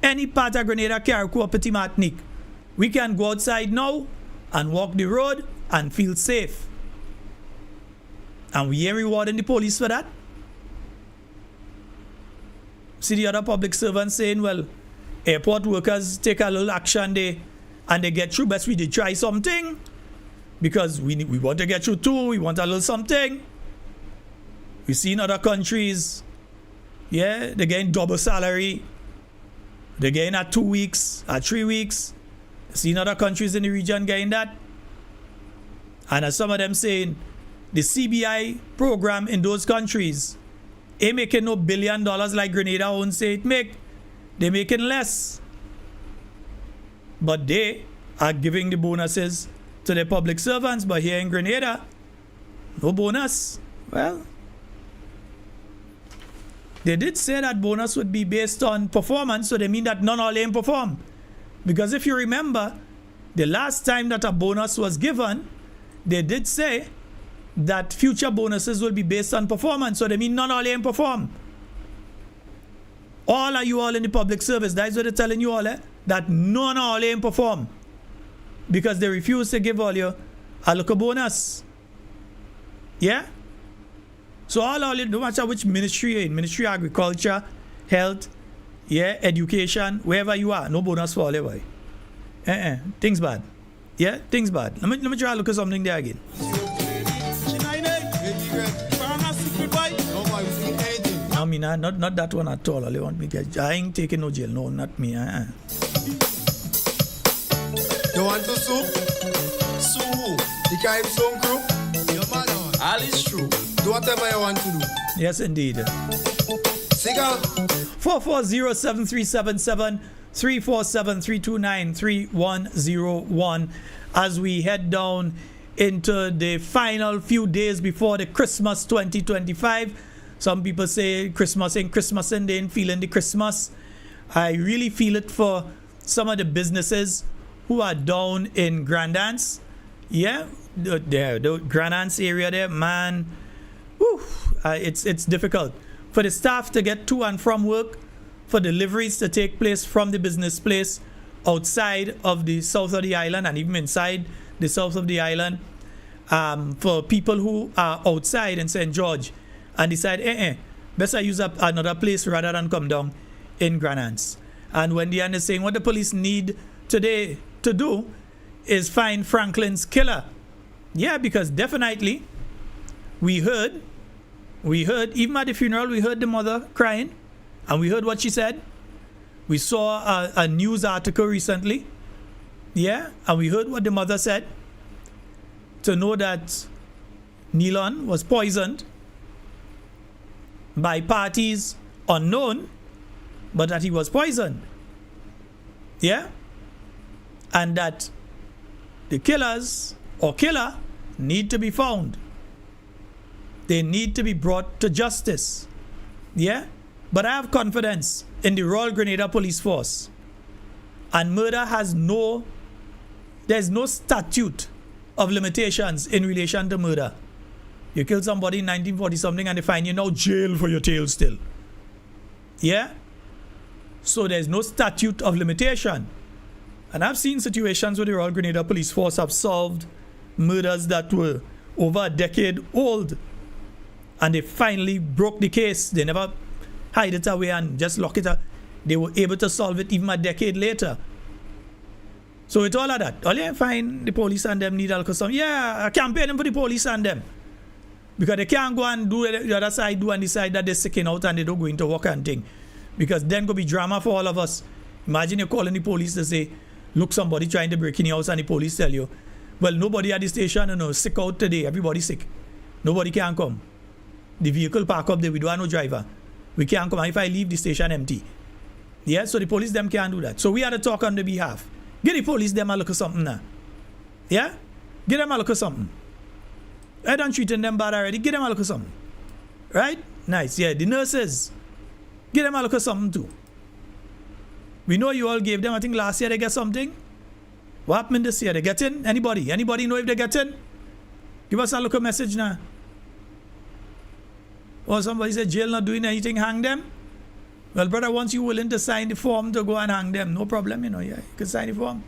Any part of Grenada, Carriacou or Petit Martinique. We can go outside now and walk the road and feel safe. And we ain't rewarding the police for that. See the other public servants saying, well, airport workers take a little action and they get through. Best we did try something because we want to get through too. We want a little something. We see in other countries, yeah, they're getting double salary. They're getting at 2 weeks, at 3 weeks. See in other countries in the region getting that. And as some of them saying, the CBI program in those countries ain't making no $1 billion like Grenada won't say it make. They're making less. But they are giving the bonuses to their public servants. But here in Grenada, no bonus. Well, they did say that bonus would be based on performance, so they mean that none all ain't perform. Because if you remember, the last time that a bonus was given, they did say that future bonuses will be based on performance, so they mean none all ain't perform. All of you all in the public service, that's what they're telling you all, that none all ain't perform. Because they refuse to give all you a local bonus. Yeah? So all no matter which ministry you're in, Ministry of Agriculture, Health, yeah, Education, wherever you are, no bonus for all you boy. Things bad. Yeah, things bad. Let me try to look at something there again. No, me not that one at all. All they want me get. I ain't taking no jail. No, not me. You want to sue? Sue who? The Carib Song Crew? Your man on. All is true. Do whatever you want to do. Yes, indeed. Siga. 440-7377 347-329-3101 as we head down into the final few days before the Christmas 2025. Some people say Christmas ain't Christmas and they ain't feeling the Christmas. I really feel it for some of the businesses who are down in Grandance. Yeah, the Grandance area there, man. Whew, it's difficult for the staff to get to and from work, for deliveries to take place from the business place outside of the south of the island and even inside the south of the island. For people who are outside in St. George and decide, best I use up another place rather than come down in Grandance. And when they are saying what the police need today to do is find Franklin's killer. Yeah, because definitely we heard, even at the funeral, we heard the mother crying and we heard what she said. We saw a news article recently. Yeah, and we heard what the mother said. To know that Nealon was poisoned by parties unknown, but that he was poisoned. Yeah? And that the killers or killer need to be found. They need to be brought to justice. Yeah? But I have confidence in the Royal Grenada Police Force. And murder has there's no statute of limitations in relation to murder. You killed somebody in 1940 something and they find you now jail for your tail still. Yeah? So there's no statute of limitation. And I've seen situations where the Royal Grenada Police Force have solved murders that were over a decade old. And they finally broke the case. They never hide it away and just lock it up. They were able to solve it even a decade later. So it's all of that. All you find the police and them need alcohol. Yeah, I campaigning for the police and them. Because they can't go and do the other side, do and decide that they're sicking out and they don't go into work and thing. Because then go be drama for all of us. Imagine you're calling the police to say, look, somebody trying to break in your house and the police tell you, well, nobody at the station, sick out today. Everybody sick. Nobody can come. The vehicle park up there, we don't have no driver. We can't come. And if I leave the station empty. Yeah, so the police them can't do that. So we had to talk on the behalf. Get the police them a look at something now. Yeah? Get them a look at something. I don't treating them bad already. Get them a look at something. Right? Nice. Yeah, the nurses. Get them a look at something too. We know you all gave them, I think last year they get something. What happened this year? They get in? Anybody? Anybody know if they get in? Give us a look at message now. Or somebody said jail not doing anything, hang them. Well, brother, once you're willing to sign the form to go and hang them, no problem, yeah, you can sign the form.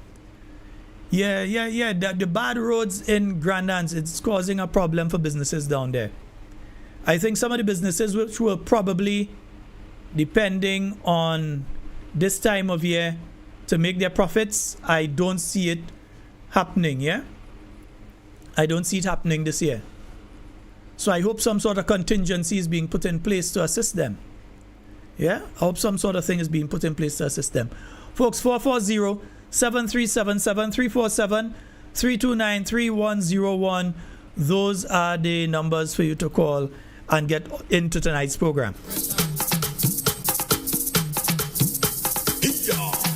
Yeah. The bad roads in Grandance, it's causing a problem for businesses down there. I think some of the businesses which were probably depending on this time of year to make their profits, I don't see it happening, yeah? I don't see it happening this year. So I hope some sort of contingency is being put in place to assist them. Yeah, I hope some sort of thing is being put in place to assist them. Folks, 440-737-347-329-3101. Those are the numbers for you to call and get into tonight's program.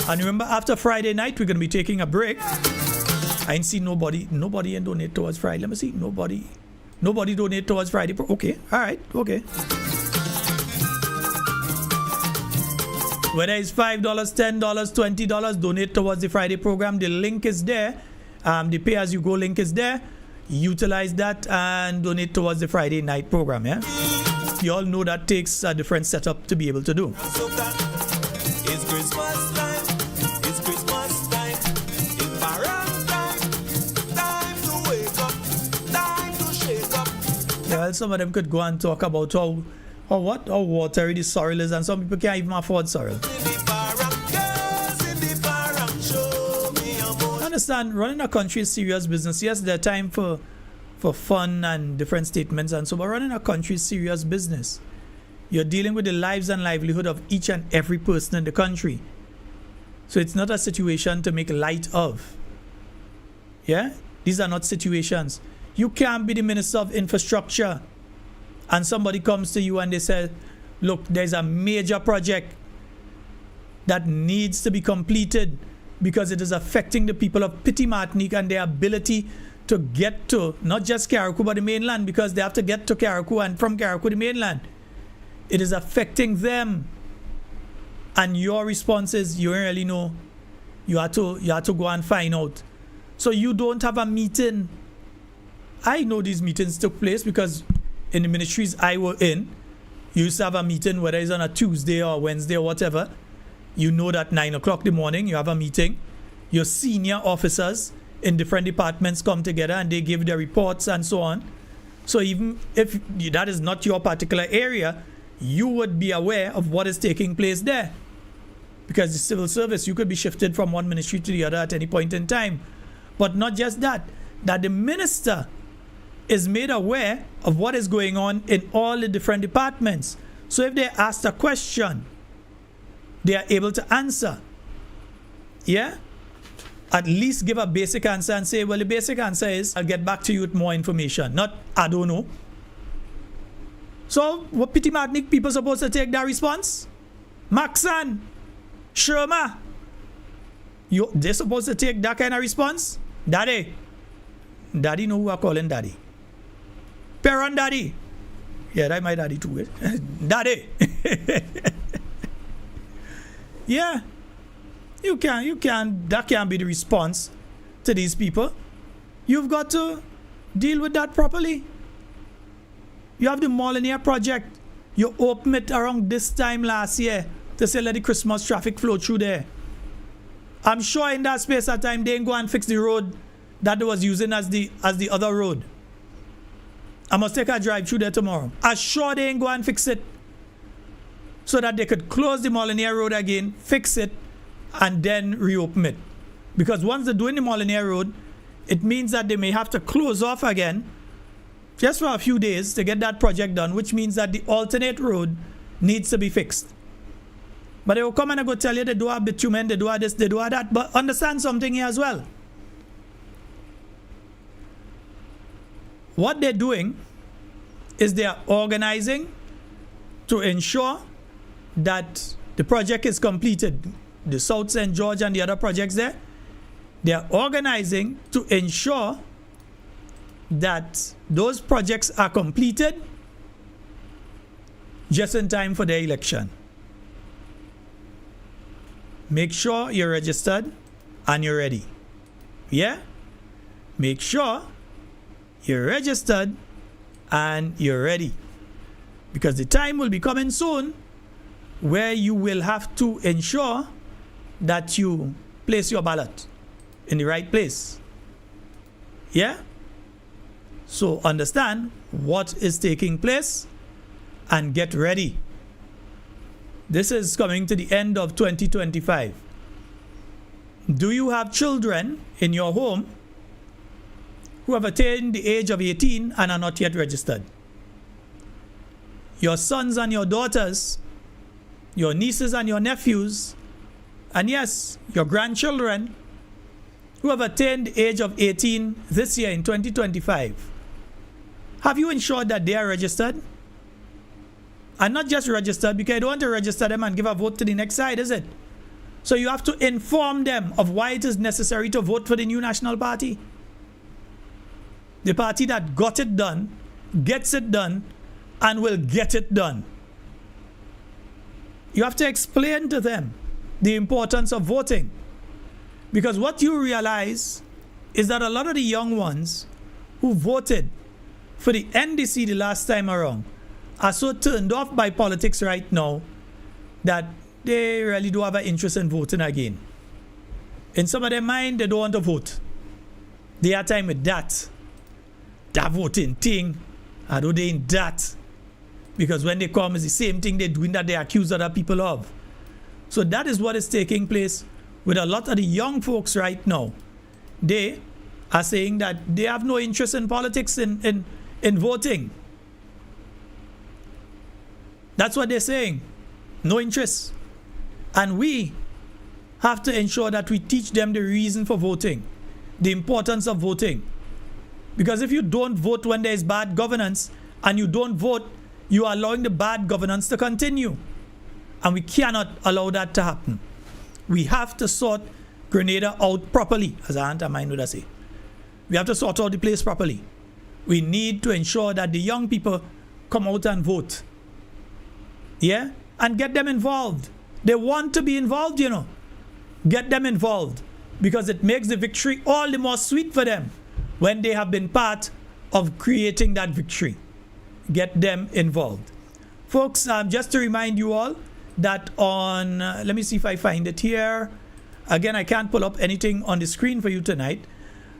And remember, after Friday night, we're going to be taking a break. I ain't seen nobody and donate towards Friday. Let me see. Nobody donate towards Friday. Okay, all right, okay. Whether it's $5, $10, $20, donate towards the Friday program. The link is there. The pay-as-you-go link is there. Utilize that and donate towards the Friday night program, yeah? You all know that takes a different setup to be able to do. It's Christmas time. It's Christmas time. It's parent time. Time to wake up. Time to shake up. Yeah, well, some of them could go and talk about how watery the soil is, and some people can't even afford soil. Understand, running a country is serious business. Yes, there are time for fun and different statements and so, but running a country is serious business. You're dealing with the lives and livelihood of each and every person in the country. So it's not a situation to make light of. Yeah? These are not situations. You can't be the Minister of Infrastructure and somebody comes to you and they say, look, there's a major project that needs to be completed because it is affecting the people of Petit Martinique and their ability to get to not just Carriacou but the mainland, because they have to get to Carriacou and from Carriacou to the mainland. It is affecting them. And your response is, you don't really know. You have to go and find out. So you don't have a meeting. I know these meetings took place because in the ministries I were in, you used to have a meeting, whether it's on a Tuesday or Wednesday or whatever. You know that 9 o'clock in the morning, you have a meeting. Your senior officers in different departments come together and they give their reports and so on. So even if that is not your particular area, you would be aware of what is taking place there. Because the civil service, you could be shifted from one ministry to the other at any point in time. But not just that the minister is made aware of what is going on in all the different departments. So if they ask a question, they are able to answer. Yeah? At least give a basic answer and say, well, the basic answer is, I'll get back to you with more information. Not, I don't know. So, what Petit Martinique people supposed to take that response? Maxan, Sherma, they're supposed to take that kind of response? Daddy know who I'm calling daddy. Parent daddy. Yeah, that's my daddy too. Daddy. Yeah. You can, that can't be the response to these people. You've got to deal with that properly. You have the Molyneux project. You opened it around this time last year to say let the Christmas traffic flow through there. I'm sure in that space of time they didn't go and fix the road that they was using as the other road. I must take a drive through there tomorrow. I'm sure they didn't go and fix it so that they could close the Molyneux road again, fix it, and then reopen it. Because once they're doing the Molyneux road, it means that they may have to close off again just for a few days to get that project done, which means that the alternate road needs to be fixed. But they will come and they go tell you they do have bitumen, they do have this, they do have that. But understand something here as well. What they're doing is they are organizing to ensure that the project is completed. The South St. George and the other projects there, they are organizing to ensure that those projects are completed just in time for the election. Make sure you're registered and you're ready. Yeah? Make sure you're registered and you're ready. Because the time will be coming soon where you will have to ensure that you place your ballot in the right place. Yeah? So understand what is taking place and get ready. This is coming to the end of 2025. Do you have children in your home who have attained the age of 18 and are not yet registered? Your sons and your daughters, your nieces and your nephews, and yes, your grandchildren who have attained the age of 18 this year in 2025. Have you ensured that they are registered? And not just registered, because you don't want to register them and give a vote to the next side, is it? So you have to inform them of why it is necessary to vote for the new National Party. The party that got it done, gets it done, and will get it done. You have to explain to them the importance of voting. Because what you realize is that a lot of the young ones who voted for the NDC the last time around are so turned off by politics right now that they really don't have an interest in voting again. In some of their mind, they don't want to vote. They have time with that voting thing. I don't they in that. Because when they come, it's the same thing they're doing that they accuse other people of. So that is what is taking place with a lot of the young folks right now. They are saying that they have no interest in politics in voting. That's what they're saying. No interest. And we have to ensure that we teach them the reason for voting, the importance of voting. Because if you don't vote when there is bad governance and you don't vote, you are allowing the bad governance to continue. And we cannot allow that to happen. We have to sort Grenada out properly, as Aunt Amine would say. We have to sort out the place properly. We need to ensure that the young people come out and vote. Yeah? And get them involved. They want to be involved, you know. Get them involved. Because it makes the victory all the more sweet for them when they have been part of creating that victory. Get them involved. Folks, just to remind you all that on, let me see if I find it here. Again, I can't pull up anything on the screen for you tonight.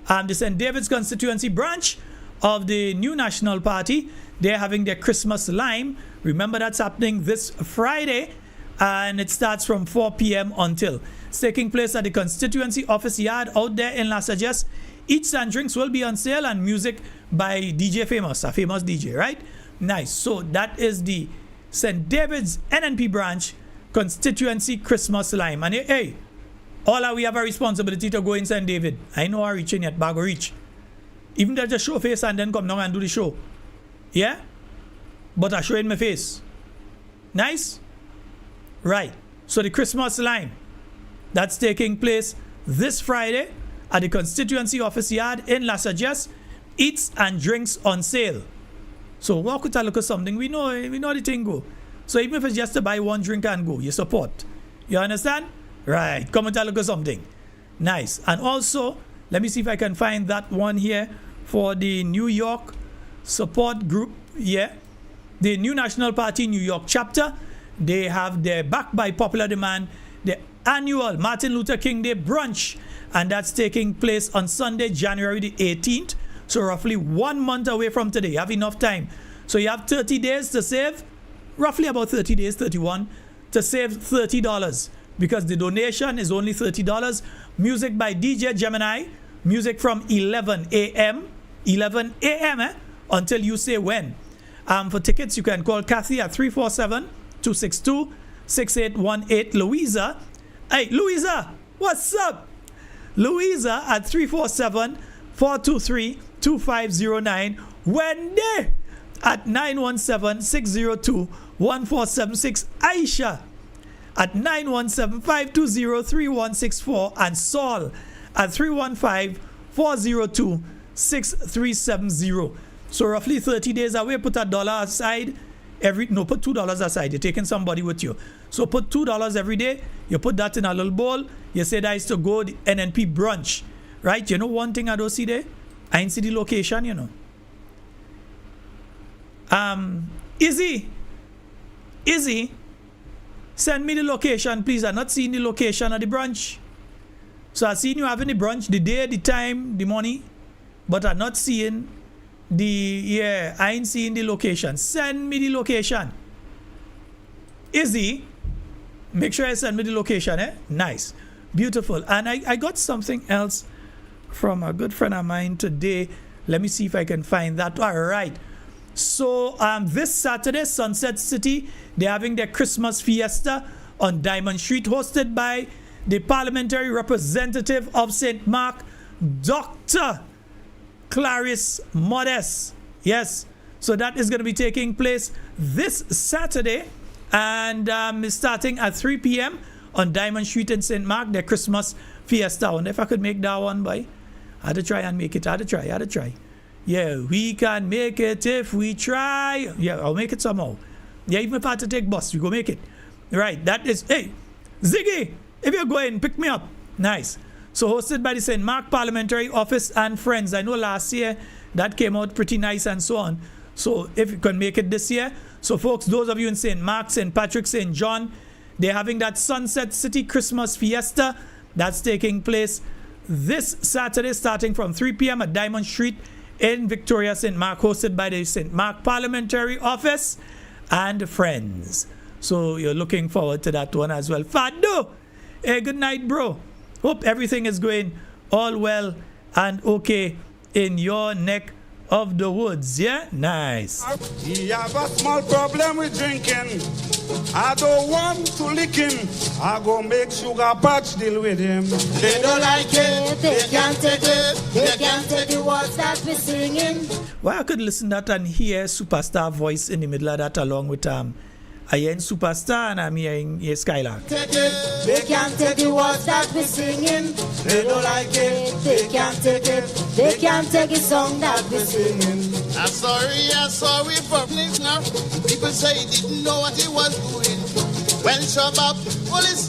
The St. David's constituency branch of the New National Party, they're having their Christmas Lime. Remember, that's happening this Friday, and it starts from 4 p.m. until. It's taking place at the constituency office yard out there in La Sagesse. Eats and drinks will be on sale, and music by DJ Famous, a famous DJ, right? Nice. So that is the St. David's NNP branch constituency Christmas Lime. And hey, all we have a responsibility to go in St. David. I know I'm reaching yet, but I go reach. Even though just show face and then come down and do the show. Yeah? But I show in my face. Nice? Right. So the Christmas Lime, that's taking place this Friday at the constituency office yard in La Sagesse. Eats and drinks on sale. So walk with a look at something. We know the thing go. So even if it's just to buy one drink and go, you support. You understand? Right. Come and look at something. Nice. And also, let me see if I can find that one here for the New York support group. Yeah. The New National Party New York chapter. They have their backed by popular demand, the annual Martin Luther King Day brunch. And that's taking place on Sunday, January the 18th. So roughly 1 month away from today. You have enough time. So you have 30 days to save. Roughly about 30 days, 31, to save $30. Because the donation is only $30. Music by DJ Gemini. Music from 11 a.m. 11 a.m. Until you say when. For tickets, you can call Kathy at 347-262-6818. Louisa. Hey, Louisa, what's up? Louisa at 347-423-2509. Wendy at 917-602-1476. Aisha at 917-520-3164. And Saul at 315-402-6370. So roughly 30 days away. Put $1 aside. Put $2 aside. You're taking somebody with you. So put $2 every day. You put that in a little bowl. You say that is to go the NNP brunch. Right? You know one thing I don't see there? I ain't see the location, you know. Izzy, send me the location, please. I'm not seeing the location of the brunch. So I seen you having the brunch, the day, the time, the money, but I'm not seeing I ain't seeing the location. Send me the location. Izzy, make sure I send me the location, Nice. Beautiful. And I got something else from a good friend of mine today. Let me see if I can find that. All right. So this Saturday, Sunset City, they're having their Christmas fiesta on Diamond Street, hosted by the parliamentary representative of St. Mark, Dr. Clarice Modest. Yes. So that is going to be taking place this Saturday, and starting at 3 p.m. on Diamond Street in St. Mark, their Christmas fiesta. I wonder if I could make that one, boy. I had to try and make it. I had to try. Yeah, we can make it if we try. Yeah, I'll make it somehow. Yeah, even if I have to take bus, we go make it. Right, that is, hey, Ziggy, if you're going, pick me up. Nice. So hosted by the St. Mark Parliamentary Office and Friends. I know last year that came out pretty nice and so on. So if you can make it this year. So folks, those of you in St. Mark, St. Patrick, St. John, they're having that Sunset City Christmas Fiesta. That's taking place this Saturday starting from 3 p.m. at Diamond Street in Victoria, St. Mark, hosted by the St. Mark Parliamentary Office and Friends. So you're looking forward to that one as well. Fado, hey, good night, bro. Hope everything is going all well and okay in your neck of the woods. Yeah, nice. He have a small problem with drinking. I don't want to lick him. I go make sugar patch deal with him. They don't like it. They can't take it. They can't take the words that we're singing. Well, I could listen to that and hear Superstar voice in the middle of that along with I hear Superstar and I'm hearing Skylark. Take it. They can't take the words that we're singing. They don't like it. They can't take it. They can't take the song that we're singing. I'm sorry for this now. People say he didn't know what he was doing. When Shabab police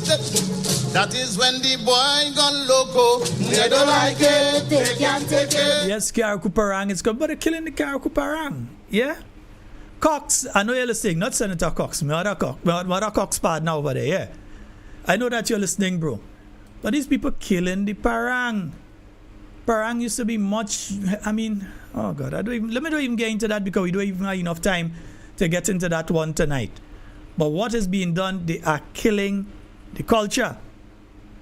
that is when the boy gone loco. They don't like it. They can't take it. Yes, Carriacou Parang is good, but they're killing the Carriacou Parang. Yeah? Cox, I know you're listening, not Senator Cox, my other Cox partner over there, yeah. I know that you're listening, bro. But these people killing the Parang. Parang used to be much, I mean, oh God, let me not even get into that because we don't even have enough time to get into that one tonight. But what is being done, they are killing the culture.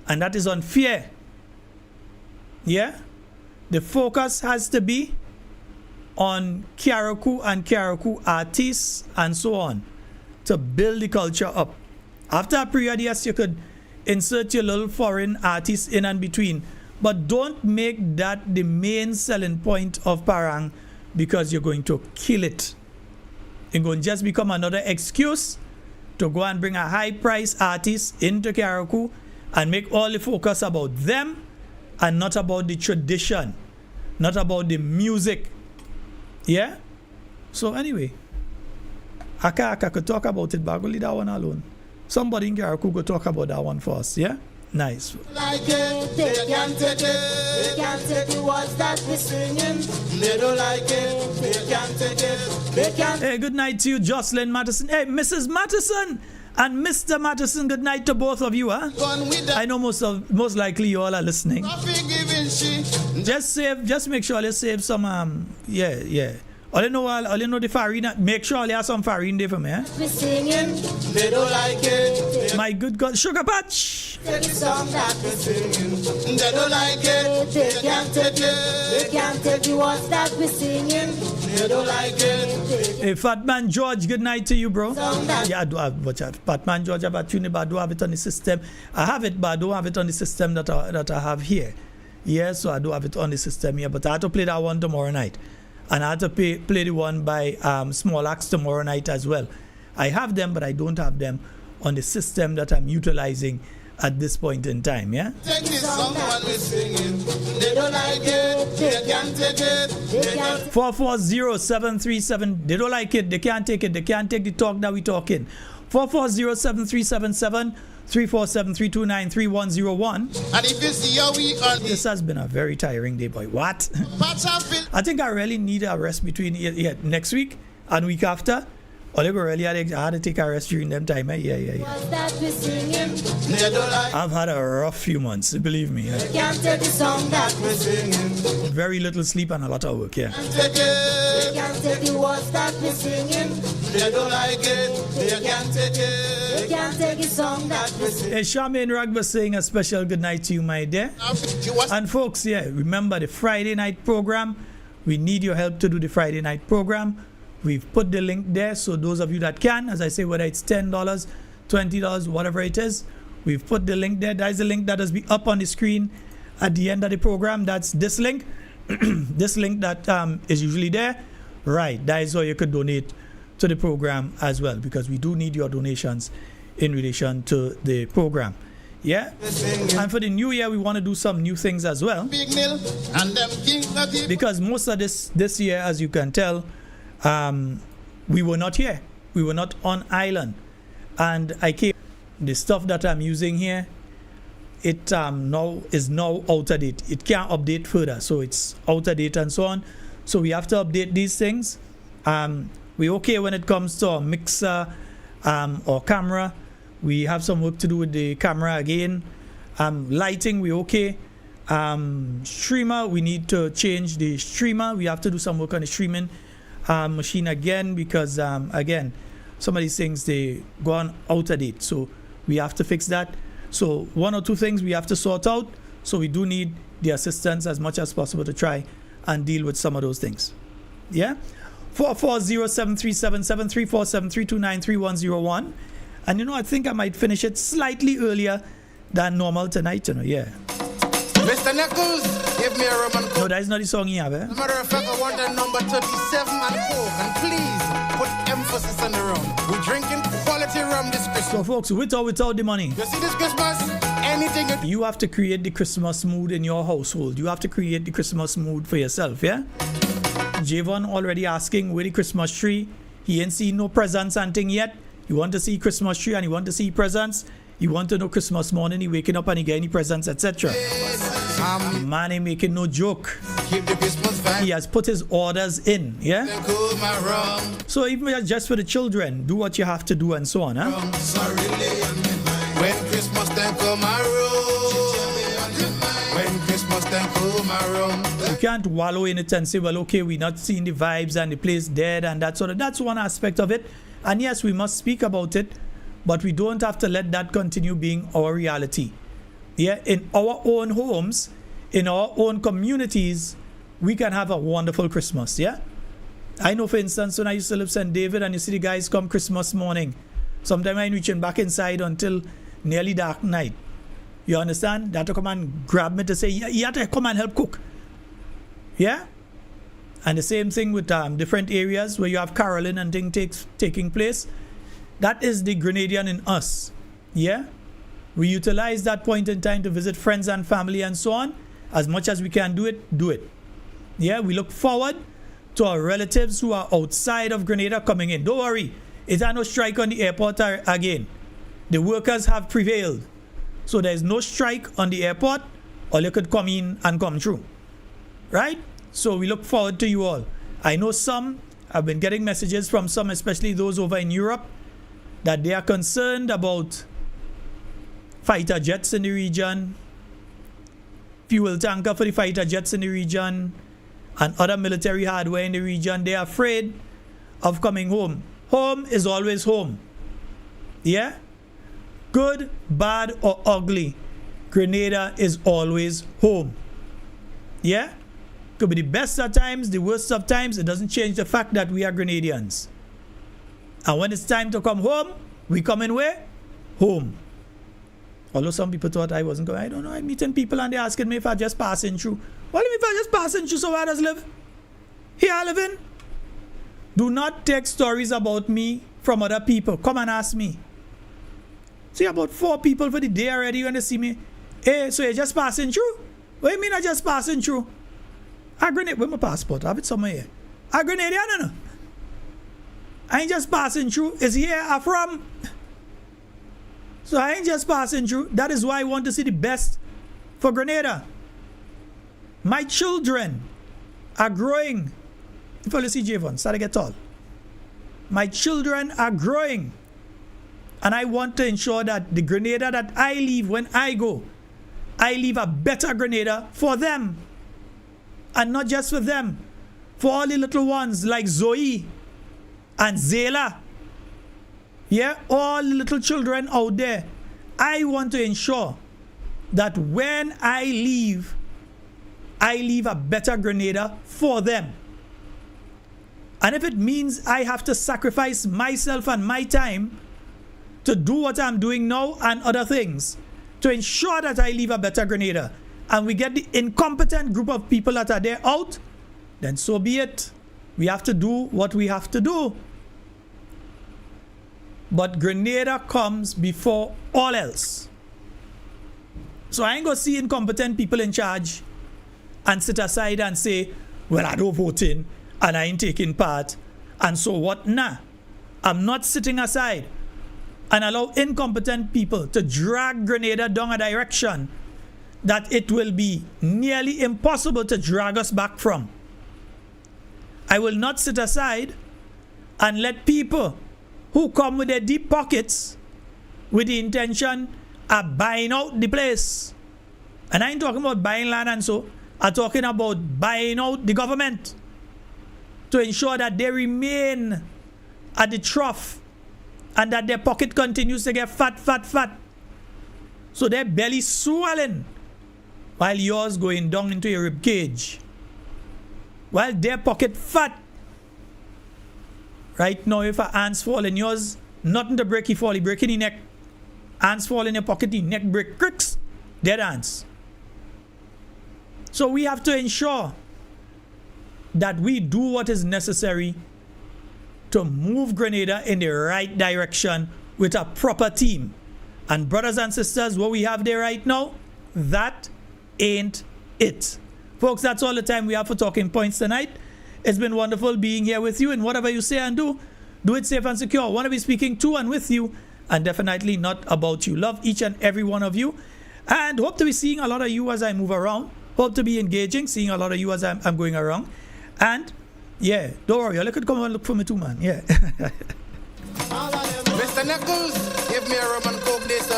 And that is unfair. Yeah? The focus has to be on Carriacou and Carriacou artists and so on to build the culture up. After a period, yes, you could insert your little foreign artists in and between, but don't make that the main selling point of Parang because you're going to kill it. It's going to just become another excuse to go and bring a high price artist into Carriacou and make all the focus about them and not about the tradition, not about the music. Yeah? So anyway, I could talk about it, but I'll leave that one alone. Somebody in Carriacou could talk about that one for us. Yeah? Nice. Like it, they can't take it. They can't take the words that we're singing. They don't like it. They can't take it. They can't. Hey, good night to you, Jocelyn Mattison. Hey, Mrs. Mattison and Mr. Mattison, good night to both of you, huh? I know most likely you all are listening. Just make sure you save some yeah. All you know the farina. Make sure you have some farina there for me. Eh? We're singing. They don't like it. My good God, Sugar Patch. Take the song that we're singing. They don't like it. They can't take it. They can't take the words that we're singing. They don't like it. Hey, Fat Man George, good night to you, bro. Yeah, I do have, but Fat Man George, I tune it, but I do have it on the system. I have it, but I don't have it on the system that I have here. Yeah, so I do have it on the system here, but I have to play that one tomorrow night. And I have to play the one by Small Axe tomorrow night as well. I have them, but I don't have them on the system that I'm utilizing at this point in time, yeah? Take this song that we're singing. They don't like it. They can't take it. They can't. 440-737. They don't like it. They can't take it. They can't take the talk that we talking. 440-7377. 347-329-3101. And if you see how we are, this has been a very tiring day, boy. What? I think I really need a rest between next week and week after. Or they really had to take a rest during them time. Yeah. I've had a rough few months, believe me. Can't take the song that we're singing. Very little sleep and a lot of work, yeah. They can't take the words that we're singing. They don't like it. They can't take it. They can't take the song that we're singing. Hey, Charmaine Rugby saying a special good night to you, my dear. And folks, yeah, remember the Friday night program. We need your help to do the Friday night program. We've put the link there, so those of you that can, as I say, whether it's $10, $20, whatever it is, we've put the link there. That is the link that has been up on the screen at the end of the program. That's this link. This link that is usually there. Right, that is how you could donate to the program as well, because we do need your donations in relation to the program. Yeah, and for the new year, we want to do some new things as well. Because most of this year, as you can tell, we were not here. We were not on island. And the stuff that I'm using here, it now is out of date. It can't update further. So it's out of date and so on. So we have to update these things. We're okay when it comes to our mixer or camera. We have some work to do with the camera again. Lighting, we're okay. Streamer, we need to change the streamer. We have to do some work on the streaming machine again, because again, some of these things, they gone out of date, so we have to fix that. So one or two things we have to sort out, so we do need the assistance as much as possible to try and deal with some of those things. Yeah? 440-737-7347-329-3101. And you know, I think I might finish it slightly earlier than normal tonight, you know, yeah. Mr. Nichols, give me a rum and coke. No, that is not the song you have, eh? As a matter of fact, I want a number 37 and coke. And please, put emphasis on the rum. We're drinking quality rum this Christmas. So folks, with or without the money, you see this Christmas, anything you have to create the Christmas mood in your household. You have to create the Christmas mood for yourself, yeah? Javon already asking where the Christmas tree. He ain't seen no presents and thing yet. You want to see Christmas tree and you want to see presents. You want to know Christmas morning, he waking up and he get any presents, etc. Man ain't making no joke. Keep the Christmas vibe. He has put his orders in, yeah? So even just for the children, do what you have to do and so on, huh? When Christmas time come around, when Christmas time come around. You can't wallow in it and say, well, okay, we're not seeing the vibes and the place dead and that sort of. That's one aspect of it. And yes, we must speak about it, but we don't have to let that continue being our reality. Yeah, in our own homes, in our own communities, we can have a wonderful Christmas, yeah? I know, for instance, when I used to live St. David and you see the guys come Christmas morning, sometimes I'm reaching back inside until nearly dark night. You understand? They have to come and grab me to say, yeah, you have to come and help cook. Yeah? And the same thing with different areas where you have caroling and things taking place. That is the Grenadian in us. Yeah? We utilize that point in time to visit friends and family and so on. As much as we can do it, do it. Yeah? We look forward to our relatives who are outside of Grenada coming in. Don't worry. It's no strike on the airport again. The workers have prevailed. So there's no strike on the airport, or you could come in and come through. Right? So we look forward to you all. I know some, I've been getting messages from some, especially those over in Europe, that they are concerned about fighter jets in the region, fuel tanker for the fighter jets in the region, and other military hardware in the region. They are afraid of coming home. Home is always home. Yeah? Good, bad, or ugly, Grenada is always home. Yeah? Could be the best of times, the worst of times. It doesn't change the fact that we are Grenadians. And when it's time to come home, we come in where? Home. Although some people thought I wasn't going. I don't know. I'm meeting people and they're asking me if I'm just passing through. What do you mean if I'm just passing through? So where does live? Here I live in. Do not take stories about me from other people. Come and ask me. See, about 4 people for the day already when they see me. Hey, so you're just passing through? What do you mean I'm just passing through? I Grenade with my passport. I have it somewhere here. I Grenadian, no? I ain't just passing through. It's here I'm from. So I ain't just passing through. That is why I want to see the best for Grenada. My children are growing. If you see Javon, start to get tall. My children are growing. And I want to ensure that the Grenada that I leave when I go, I leave a better Grenada for them. And not just for them. For all the little ones like Zoe and Zayla. Yeah, all the little children out there. I want to ensure that when I leave a better Grenada for them. And if it means I have to sacrifice myself and my time to do what I'm doing now and other things to ensure that I leave a better Grenada, and we get the incompetent group of people that are there out, then so be it. We have to do what we have to do. But Grenada comes before all else. So I ain't going to see incompetent people in charge and sit aside and say, well, I don't vote in and I ain't taking part. And so what? Nah. I'm not sitting aside and allow incompetent people to drag Grenada down a direction that it will be nearly impossible to drag us back from. I will not sit aside and let people who come with their deep pockets with the intention of buying out the place. And I ain't talking about buying land and so. I'm talking about buying out the government to ensure that they remain at the trough and that their pocket continues to get fat. So their belly swelling while yours going down into your rib cage. While their pocket fat Right now, if a ants fall in yours, nothing to break, he fall, he break in the neck. Ants fall in your pocket, the neck break, cricks, dead ants. So we have to ensure that we do what is necessary to move Grenada in the right direction with a proper team. And brothers and sisters, what we have there right now, that ain't it. Folks, that's all the time we have for Talking Points tonight. It's been wonderful being here with you, and whatever you say and do it safe and secure. I want to be speaking to and with you, and definitely not about you. Love each and every one of you, and hope to be seeing a lot of you as I move around. Hope to be engaging, seeing a lot of you as I'm going around. And yeah, don't worry, you could come and look for me too, man. Yeah. Mr. Knuckles, give me a rum and coke this,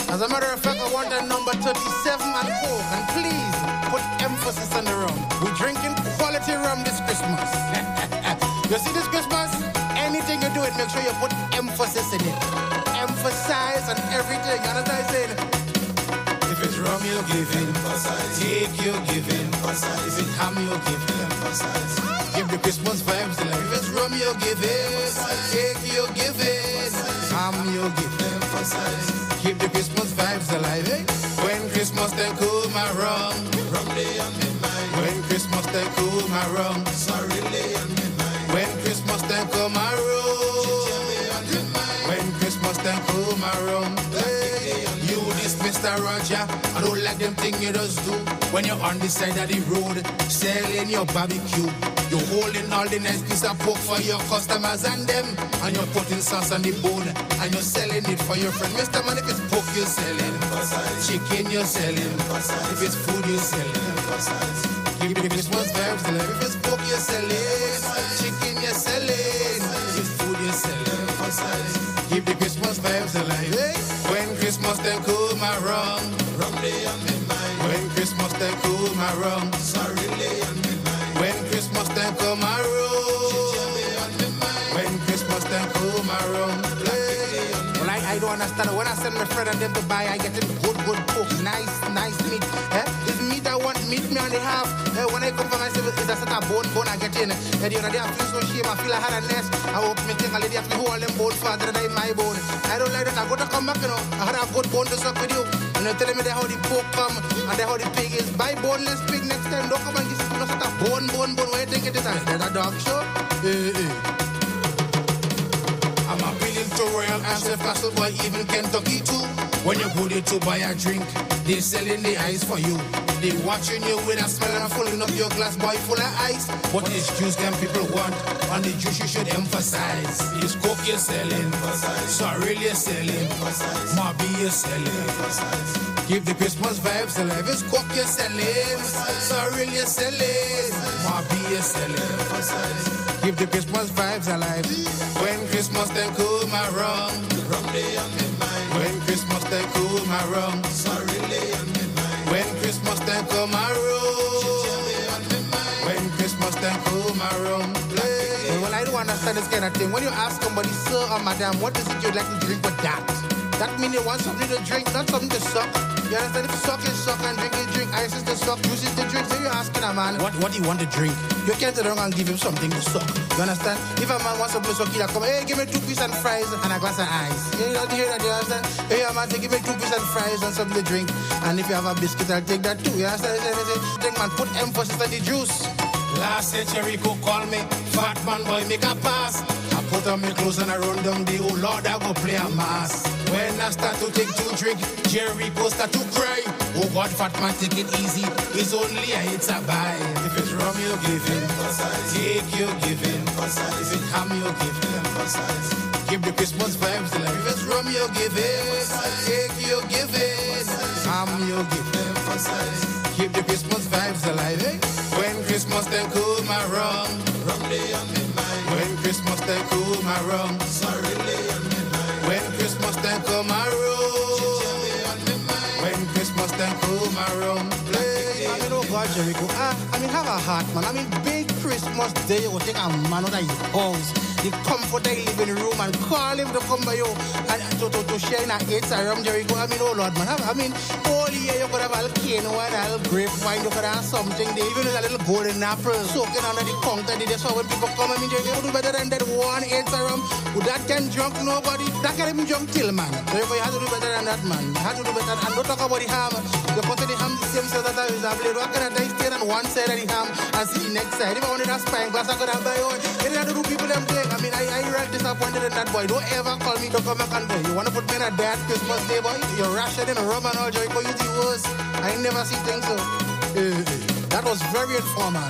As a matter of fact, I want a number 37 and coke. And please, put emphasis on the rum. We're drinking quality rum this Christmas. You see this Christmas? Anything you do it, make sure you put emphasis in it. Emphasize on everything. You understand what I'm saying? If it's rum, you're giving. Take, you're giving. If it's ham, you're giving. Give the Christmas vibes. If it's rum, you're giving. Take, you're giving. Ham, you're giving. Keep the Christmas vibes alive. Eh? When Christmas they cool my rum. Rum lay on me mind. When Christmas they cool my rum. Sorry lay on me mind. When Christmas they cool my rum. When Christmas they cool my rum. Hey, you this Mr. Roger, I don't like them things you just do. When you're on the side of the road, selling your barbecue. You're holding all the nice piece of pork for your customers and them. And you're putting sauce on the bone. And you're selling it for your friend. Mr. Man, if it's pork you're selling, chicken you're selling, if it's food you're selling, give the Christmas vibes alive. If it's pork you're selling, chicken you're selling, if it's food you're selling, give the Christmas vibes alive. Hey? When Christmas they cool my rum, rum lay on me mind. When Christmas they cool my rum, sorry lay on me mind. When Christmas they cool my rum, when Christmas they cool my rum. I don't understand. When I send my friend and them to buy, I get them good pork, nice meat. It's meat I want, meet me on the half. When I come for myself, it's a set of bone I get in. The other day I feel so shame, I feel I had a nest. I hope me think a lady have to hold them bone farther than my bone. I don't like that. I got to come back, you know. I had a good bone to suck with you. And you're telling me that how the pork come and that how the pig is. Buy boneless pig next time. Don't come and give me no set of bone. What do you think it is? Is that a dog show? I'm appealing to Royal Answer Castle Boy, even Kentucky too. When you go there to buy a drink, they selling the ice for you. They watching you with a smile and filling up your glass, boy, full of ice. What is juice them people want? And the juice you should emphasize. Is Coke you're selling, sorry you're selling, Marby you're selling. Give the Christmas vibes alive. Is Coke you're selling, sorry you're selling, Marby you're selling. Give the Christmas vibes alive. When Christmas they cool my rum, rum lay on me mind. When Christmas they cool my rum, sorry lay on me mind. When Christmas they cool my rum, when Christmas they cool my rum. Well, I don't understand this kind of thing. When you ask somebody, sir or madam, what is it you'd like to drink with that? That means you want something to drink, not something to suck. You understand? If suck is suck and drink is drink, ice is the suck, juice is the drink. So you're asking a man, what do you want to drink? You can't turn around and give him something to suck. You understand? If a man wants something to suck, he'll come, hey, give me 2 pieces and fries and a glass of ice. You don't hear that, you understand? Hey, a man say, give me 2 pieces and fries and something to drink. And if you have a biscuit, I'll take that too. You understand? Drink, man, put emphasis on the juice. Last year, Carriacou call me, fat man boy, make a pass. I put on my clothes and I run down the old Lord, I go play a mass. When I start to take 2 drink, Carriacou start to cry. Oh God, fat man, take it easy. It's only a hit a buy. If it's rum, you're giving. Take, you're giving. If it's ham, you're giving. Give the Christmas vibes alive. If it's rum, you're giving. Take, you're giving. Ham, you're giving. Keep the Christmas vibes alive. Eh? When Christmas they cool my rum, rum lay on me mind. When Christmas they cool my rum, sorry lay on me mind. When Christmas they cool my rum, when Christmas they cool my rum. I mean, oh God, Carriacou. I mean, have a heart, man. I mean, big Christmas day, you will take a man out of his house, the comfort of the living room, and call him to come by you and to share in a 8 rum Jericho. I mean, oh Lord, man. I mean, all year you could have alcano and a grapevine, you could have something there, even with a little golden apple soaking under the counter. That's why when people come, I mean, they do better than that 1 8 rum. Would that can drunk nobody? That can even drunk till, man. Therefore, you have to do better than that, man. You have to do better. And don't talk about the ham. You put the ham the same side that I was able to. What can I stay on one side of the ham and see the next side? If I wanted a spine glass, I could have by own. You don't have to do people them thing. I mean, I really disappointed in that boy. Don't ever call me to come back and go. You want to put me in a bad Christmas day, boy? You're rationing and rum and all, Jericho. You the worst. I never see things so. That was very informal.